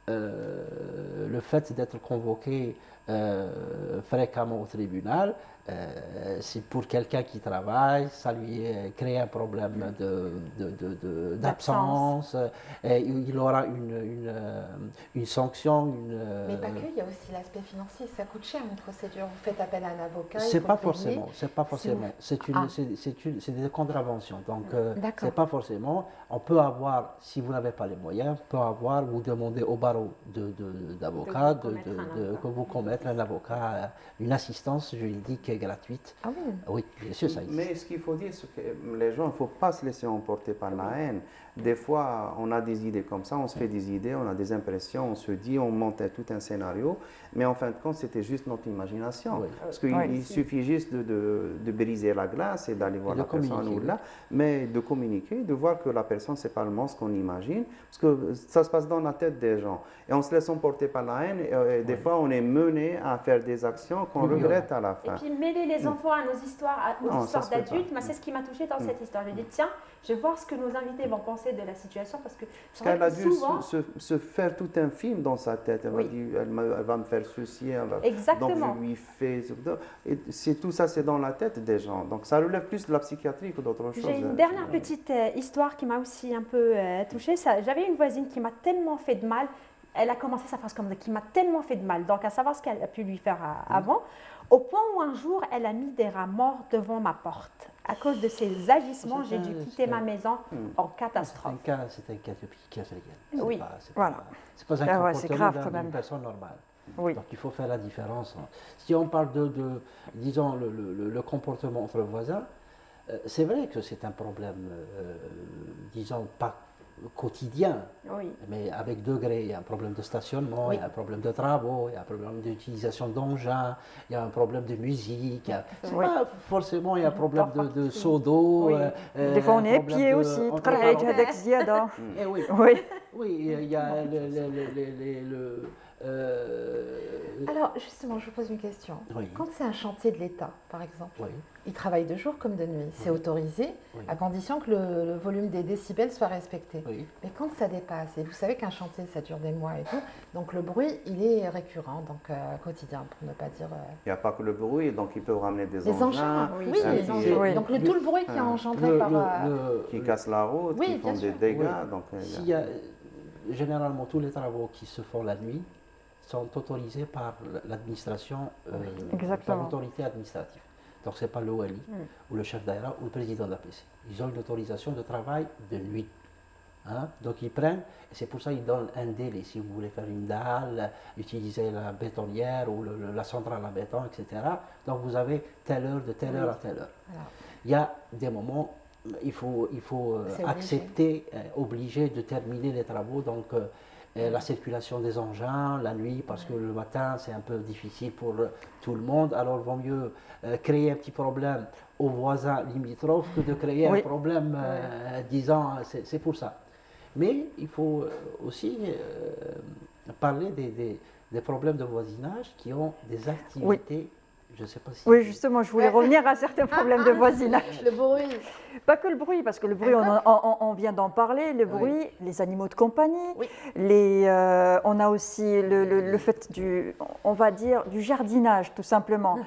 le fait d'être convoqué fréquemment au tribunal, c'est pour quelqu'un qui travaille, ça lui crée un problème d'absence, il aura une sanction. Mais pas que, il y a aussi l'aspect financier, ça coûte cher une procédure. Vous faites appel à un avocat. C'est pas forcément, c'est des contraventions. Donc, c'est pas forcément. On peut avoir, si vous n'avez pas les moyens, vous demandez au barreau d'avocat que vous commettez connaître un avocat, une assistance juridique gratuite. Ah oui. Oui, bien sûr, ça existe. Mais ce qu'il faut dire, c'est que les gens, il ne faut pas se laisser emporter par la haine. Des fois, on a des idées comme ça, on se fait des idées, on a des impressions, on se dit, on monte tout un scénario, mais en fin de compte, c'était juste notre imagination. Oui. Parce qu'il suffit juste de briser la glace et d'aller voir la personne ou là, mais de communiquer, de voir que la personne, ce n'est pas le monstre qu'on imagine, parce que ça se passe dans la tête des gens. Et on se laisse emporter par la haine, et des fois, on est mené à faire des actions qu'on regrette à la fin. Et puis, mêler les enfants à nos histoires, aux histoires d'adultes, c'est ce qui m'a touchée dans cette histoire. Je dis, tiens, je vais voir ce que nos invités vont penser de la situation, parce que qu'elle a dû souvent... se faire tout un film dans sa tête. Elle m'a dit, elle va me faire ceci, Exactement. donc je lui fais... Et tout ça, c'est dans la tête des gens. Donc ça relève plus de la psychiatrie que d'autres choses. J'ai une dernière petite histoire qui m'a aussi un peu touchée. J'avais une voisine qui m'a tellement fait de mal. Elle a commencé sa phrase comme ça, qui m'a tellement fait de mal. Donc, à savoir ce qu'elle a pu lui faire avant, au point où un jour, elle a mis des rats morts devant ma porte. À cause de ses agissements, j'ai dû quitter ma maison en catastrophe. C'est un cas de psychiatrie. Oui, voilà. C'est pas un comportement d'une personne normale. Oui. Donc il faut faire la différence. Si on parle disons, le comportement entre voisins, c'est vrai que c'est un problème, disons, pas quotidien, mais avec degrés. Il y a un problème de stationnement, il y a un problème de travaux, il y a un problème d'utilisation d'engins, il y a un problème de musique. Pas forcément, il y a un problème de seau d'eau. Des fois, on est épié aussi. Oui, il y a Alors, justement, je vous pose une question. Quand c'est un chantier de l'État, par exemple, il travaille de jour comme de nuit. C'est autorisé, à condition que le volume des décibels soit respecté. Mais quand ça dépasse, et vous savez qu'un chantier, ça dure des mois et tout, donc le bruit, il est récurrent, donc quotidien, pour ne pas dire... Il n'y a pas que le bruit, donc il peut ramener des engins. Oui, les engins. Donc tout le bruit qui est engendré par... qui casse la route, qui font des dégâts. Donc, généralement, tous les travaux qui se font la nuit sont autorisés par l'administration, par l'autorité administrative. Donc ce n'est pas l'OLI ou le chef d'AERA ou le président de l'APC. Ils ont une autorisation de travail de nuit. Hein? Donc ils prennent, et c'est pour ça qu'ils donnent un délai. Si vous voulez faire une dalle, utiliser la bétonnière ou la centrale à béton, etc. Donc vous avez telle heure, de telle heure à telle heure. Alors. Il y a des moments, il faut accepter, obligé de terminer les travaux. Donc la circulation des engins, la nuit, parce que le matin, c'est un peu difficile pour tout le monde. Alors, il vaut mieux créer un petit problème aux voisins limitrophes que de créer un problème disant c'est pour ça. Mais il faut aussi parler des problèmes de voisinage qui ont des activités. Je ne sais pas si... Oui, justement, je voulais revenir à certains problèmes de voisinage. Le bruit. Pas que le bruit, parce que le bruit, on vient d'en parler, le bruit, les animaux de compagnie, on a aussi le fait on va dire, du jardinage, tout simplement.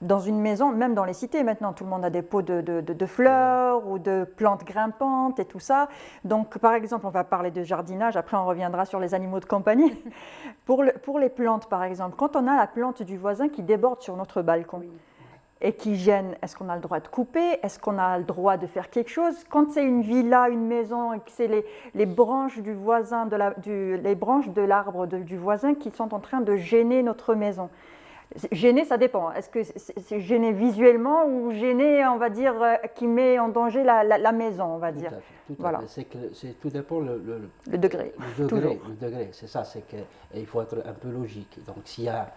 Dans une maison, même dans les cités maintenant, tout le monde a des pots de fleurs ou de plantes grimpantes et tout ça. Donc, par exemple, on va parler de jardinage, après on reviendra sur les animaux de compagnie. Pour les plantes, par exemple, quand on a la plante du voisin qui déborde sur notre balcon et qui gêne, est-ce qu'on a le droit de couper? Est-ce qu'on a le droit de faire quelque chose? Quand c'est une villa, une maison, et que c'est les branches du voisin, les branches de l'arbre du voisin qui sont en train de gêner notre maison. Gêner, ça dépend. Est-ce que c'est gêner visuellement ou gêner, on va dire, qui met en danger la maison, on va dire. Voilà. Tout dépend le degré. Le degré, c'est ça. C'est qu'il faut être un peu logique. Donc, s'il y a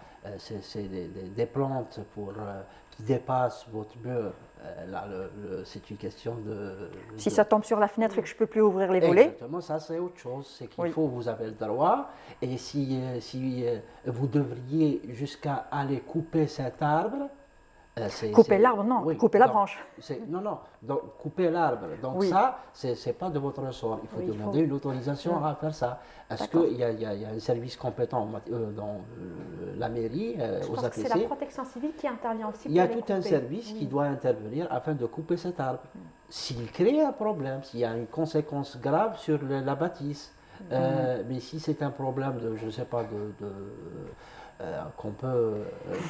des plantes qui dépassent votre mur, là, c'est une question de... Si ça tombe sur la fenêtre et que je ne peux plus ouvrir les volets. Exactement, ça c'est autre chose. C'est qu'il faut, vous avez le droit. Et si vous devriez jusqu'à aller couper cet arbre... couper l'arbre, non, couper la branche. Non, donc couper l'arbre. Donc ça, ce n'est pas de votre ressort. Il faut demander une autorisation à faire ça. Est-ce qu'il y a un service compétent dans la mairie, aux APC? C'est la protection civile qui intervient aussi. Il y a tout un service qui doit intervenir afin de couper cet arbre. S'il crée un problème, s'il y a une conséquence grave sur la bâtisse, mais si c'est un problème de, je ne sais pas, qu'on peut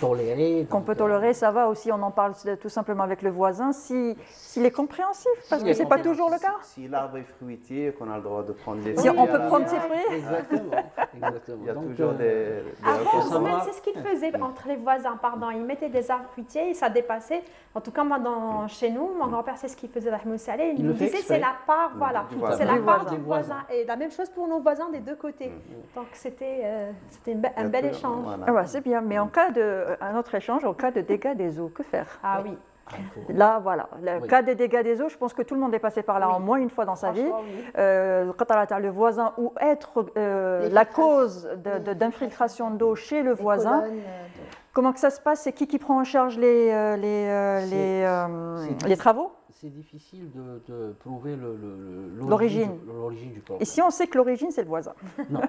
tolérer. Qu'on peut tolérer, ça va aussi, on en parle tout simplement avec le voisin, s'il est compréhensif, parce que ce n'est pas toujours le cas. Si l'arbre est fruitier, qu'on a le droit de prendre les Si fruits. on peut prendre ses fruits. Exactement. Il y a toujours des Avant, c'est ce qu'ils faisaient entre les voisins, pardon. Ils mettaient des arbres fruitiers et ça dépassait. En tout cas, moi, chez nous, mon grand-père, c'est ce qu'il faisait, il nous disait c'est la part, voilà, c'est la part du voisin. Et la même chose pour nos voisins des deux côtés. Donc, c'était un bel échange. Ah ouais, c'est bien, mais un autre échange, en cas de dégâts des eaux, que faire? Ah oui. Là, voilà, le cas des dégâts des eaux, je pense que tout le monde est passé par là au moins une fois dans sa vie. Le voisin ou être la cause d'infiltration d'eau chez le voisin. Comment que ça se passe? C'est qui prend en charge les travaux? C'est difficile de prouver l'origine du problème. Et si on sait que l'origine, c'est le voisin? Non.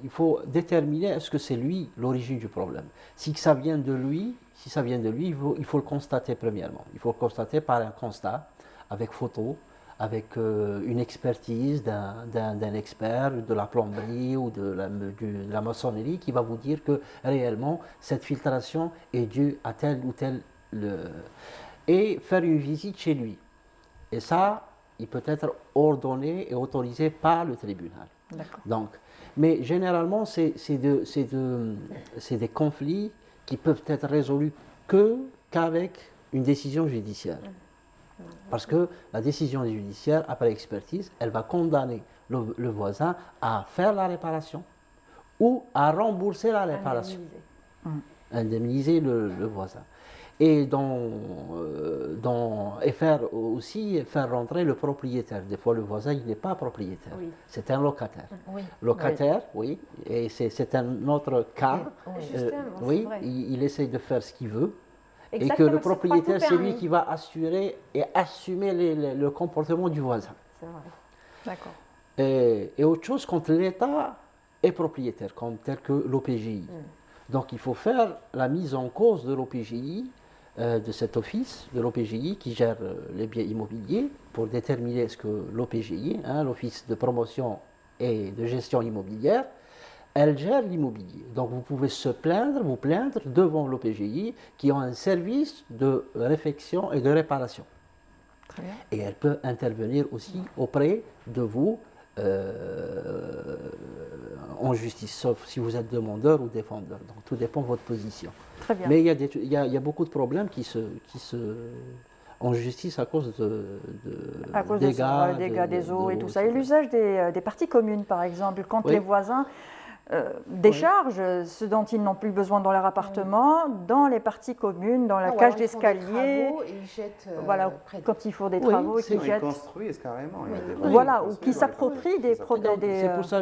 Il faut déterminer est-ce que c'est lui l'origine du problème. Si ça vient de lui, il faut le constater premièrement. Il faut le constater par un constat, avec photo, avec une expertise d'un expert de la plomberie ou de la maçonnerie qui va vous dire que réellement cette filtration est due à tel ou tel et faire une visite chez lui. Et ça, il peut être ordonné et autorisé par le tribunal. Donc, mais généralement, c'est des conflits qui peuvent être résolus qu'avec une décision judiciaire. Parce que la décision judiciaire, après expertise, elle va condamner le voisin à faire la réparation ou à rembourser la réparation. Indemniser le voisin. Et faire rentrer le propriétaire. Des fois, le voisin, il n'est pas propriétaire. Oui. C'est un locataire. Oui. Locataire, oui. Et c'est un autre cas. Oui, il essaie de faire ce qu'il veut. Exactement, et que le propriétaire, c'est lui qui va assurer et assumer le comportement du voisin. C'est vrai. D'accord. Et autre chose, quand l'État est propriétaire, tel que l'OPGI. Donc, il faut faire la mise en cause de l'OPGI, de cet office de l'OPGI qui gère les biens immobiliers pour déterminer ce que l'OPGI, l'Office de promotion et de gestion immobilière, elle gère l'immobilier. Donc vous pouvez vous plaindre devant l'OPGI qui ont un service de réfection et de réparation. Très bien. Et elle peut intervenir aussi auprès de vous en justice, sauf si vous êtes demandeur ou défendeur. Donc tout dépend de votre position. Très bien. Mais il y a beaucoup de problèmes qui se en justice à cause de dégâts des eaux et tout ça. Et l'usage des parties communes, par exemple, quand les voisins déchargent ce dont ils n'ont plus besoin dans leur appartement, dans les parties communes, dans la cage d'escalier. Ils jettent quand il faut des travaux, ils construisent carrément. Voilà, ou qui s'approprient des produits. C'est pour ça,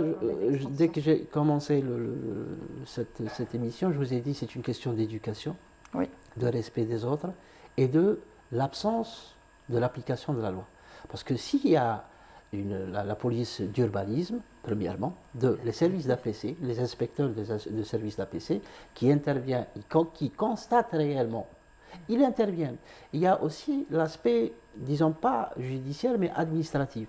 dès que j'ai commencé cette émission, je vous ai dit c'est une question d'éducation, de respect des autres et de l'absence de l'application de la loi. Parce que s'il y a la police d'urbanisme, premièrement, les services d'APC, les inspecteurs de services d'APC, qui interviennent, qui constatent réellement, ils interviennent. Il y a aussi l'aspect, disons pas judiciaire, mais administratif.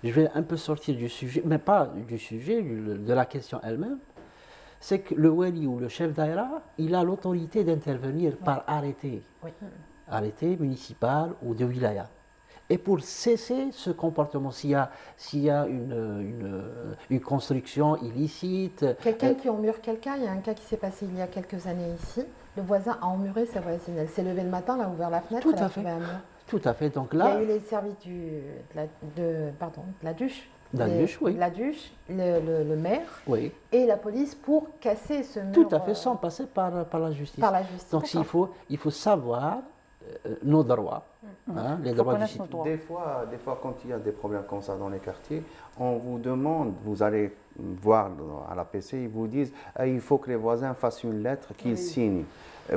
Je vais un peu sortir du sujet, mais pas du sujet, de la question elle-même. C'est que le wali ou le chef d'aïra, il a l'autorité d'intervenir par arrêté. Arrêté municipal ou de wilaya. Et pour cesser ce comportement, s'il y a une construction illicite... Quelqu'un qui emmure quelqu'un, il y a un cas qui s'est passé il y a quelques années ici, le voisin a emmuré sa voisine, elle s'est levée le matin, elle a ouvert la fenêtre, elle a trouvé un mur. Tout à fait, donc là... Il y a eu les services de la DUCH. Le maire et la police pour casser ce mur. Tout à fait, sans passer par la justice. Par la justice. Donc il faut savoir nos droits, les droits du citoyen. Des fois, quand il y a des problèmes comme ça dans les quartiers, on vous demande, vous allez voir à l'APC, ils vous disent il faut que les voisins fassent une lettre qu'ils signent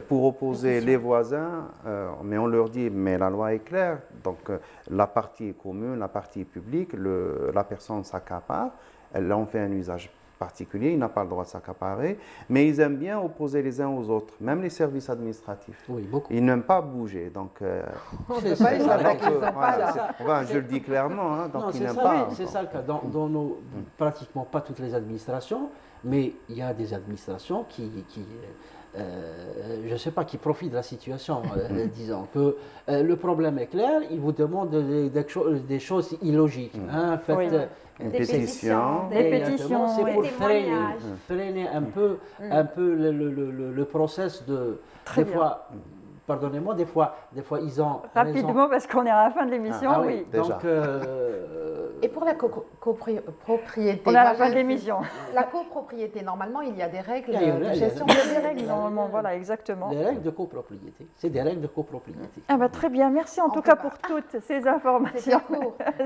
pour opposer les voisins, mais on leur dit, mais la loi est claire, donc la partie est commune, la partie est publique, la personne s'accapare, elle en fait un usage particulier, il n'a pas le droit de s'accaparer, mais ils aiment bien opposer les uns aux autres, même les services administratifs. Oui, beaucoup. Ils n'aiment pas bouger, donc... on ne peut pas les attaquer, je le dis clairement, donc ils n'aiment pas. C'est ça le cas. Dans pratiquement pas toutes les administrations, Mais il y a des administrations je ne sais pas, qui profitent de la situation, disons que le problème est clair, ils vous demandent des choses illogiques. Faites une pétition. Des pétitions, c'est pour des freiner un peu le process de... Très des bien. fois, pardonnez-moi, des fois ils ont Rapidement, raison. parce qu'on est à la fin de l'émission, oui. Déjà. Donc, Et pour la copropriété, On est à la fin de l'émission. La copropriété, normalement, il y a des règles Il y a de des gestion. Il y a des règles, normalement, voilà, exactement. les règles de copropriété, c'est des règles de copropriété. Ah bah, très bien, merci en tout cas pour toutes ces informations.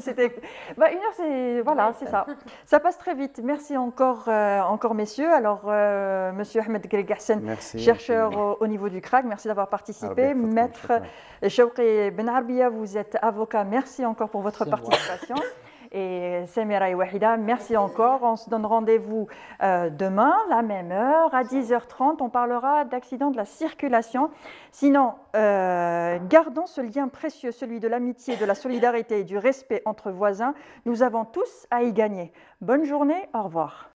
C'était court. Une heure, c'est voilà, c'est ça. Ça passe très vite. Merci encore, messieurs. Alors, Monsieur Ahmed Greg-Hassan, Merci. chercheur au niveau du CRAC, merci d'avoir participé. Maître Chawqi Ben Arbia, vous êtes avocat. Merci encore pour votre participation. Et Samira et Wahida, merci encore. On se donne rendez-vous demain, la même heure, à 10h30. On parlera d'accidents de la circulation. Sinon, gardons ce lien précieux, celui de l'amitié, de la solidarité et du respect entre voisins. Nous avons tous à y gagner. Bonne journée, au revoir.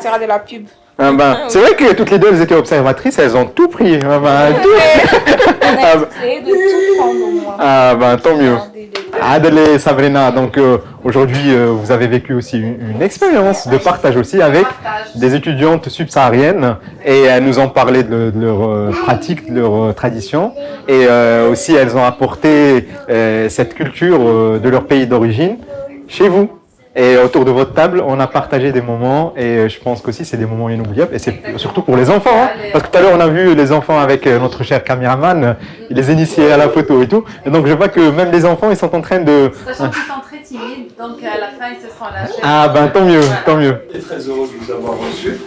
sera de la pub. C'est vrai que toutes les deux, elles étaient observatrices, elles ont tout pris. On a essayé de tout prendre au moins. Tant mieux. Adèle et Sabrina, donc aujourd'hui, vous avez vécu aussi une expérience de partage aussi avec des étudiantes subsahariennes et elles nous ont parlé de leur pratique, de leur tradition et aussi elles ont apporté cette culture de leur pays d'origine chez vous. Et autour de votre table, on a partagé des moments et je pense qu'aussi c'est des moments inoubliables et c'est surtout pour les enfants. Hein, parce que tout à l'heure on a vu les enfants avec notre cher caméraman, il les initiait à la photo et tout. Et donc je vois que même les enfants ils sont en train de... Sachant qu'ils sont très timides, donc à la fin ils se seront lâchés. Ah ben tant mieux, tant mieux. Je suis très heureux de vous avoir reçu.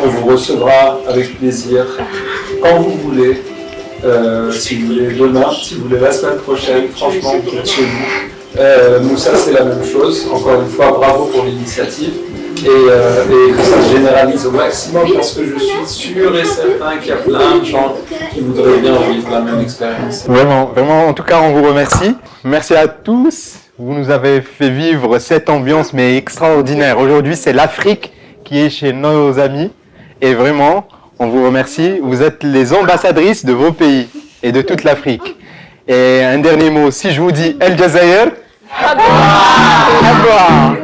On vous recevra avec plaisir quand vous voulez. Si vous voulez demain, si vous voulez la semaine prochaine, franchement vous êtes chez vous. Nous, ça c'est la même chose. Encore une fois, bravo pour l'initiative et que ça se généralise au maximum parce que je suis sûr et certain qu'il y a plein de gens qui voudraient bien vivre la même expérience. Vraiment, vraiment, en tout cas, on vous remercie. Merci à tous. Vous nous avez fait vivre cette ambiance mais extraordinaire. Aujourd'hui, c'est l'Afrique qui est chez nos amis et vraiment, on vous remercie. Vous êtes les ambassadrices de vos pays et de toute l'Afrique. Et un dernier mot, si je vous dis El Jazair, à boire.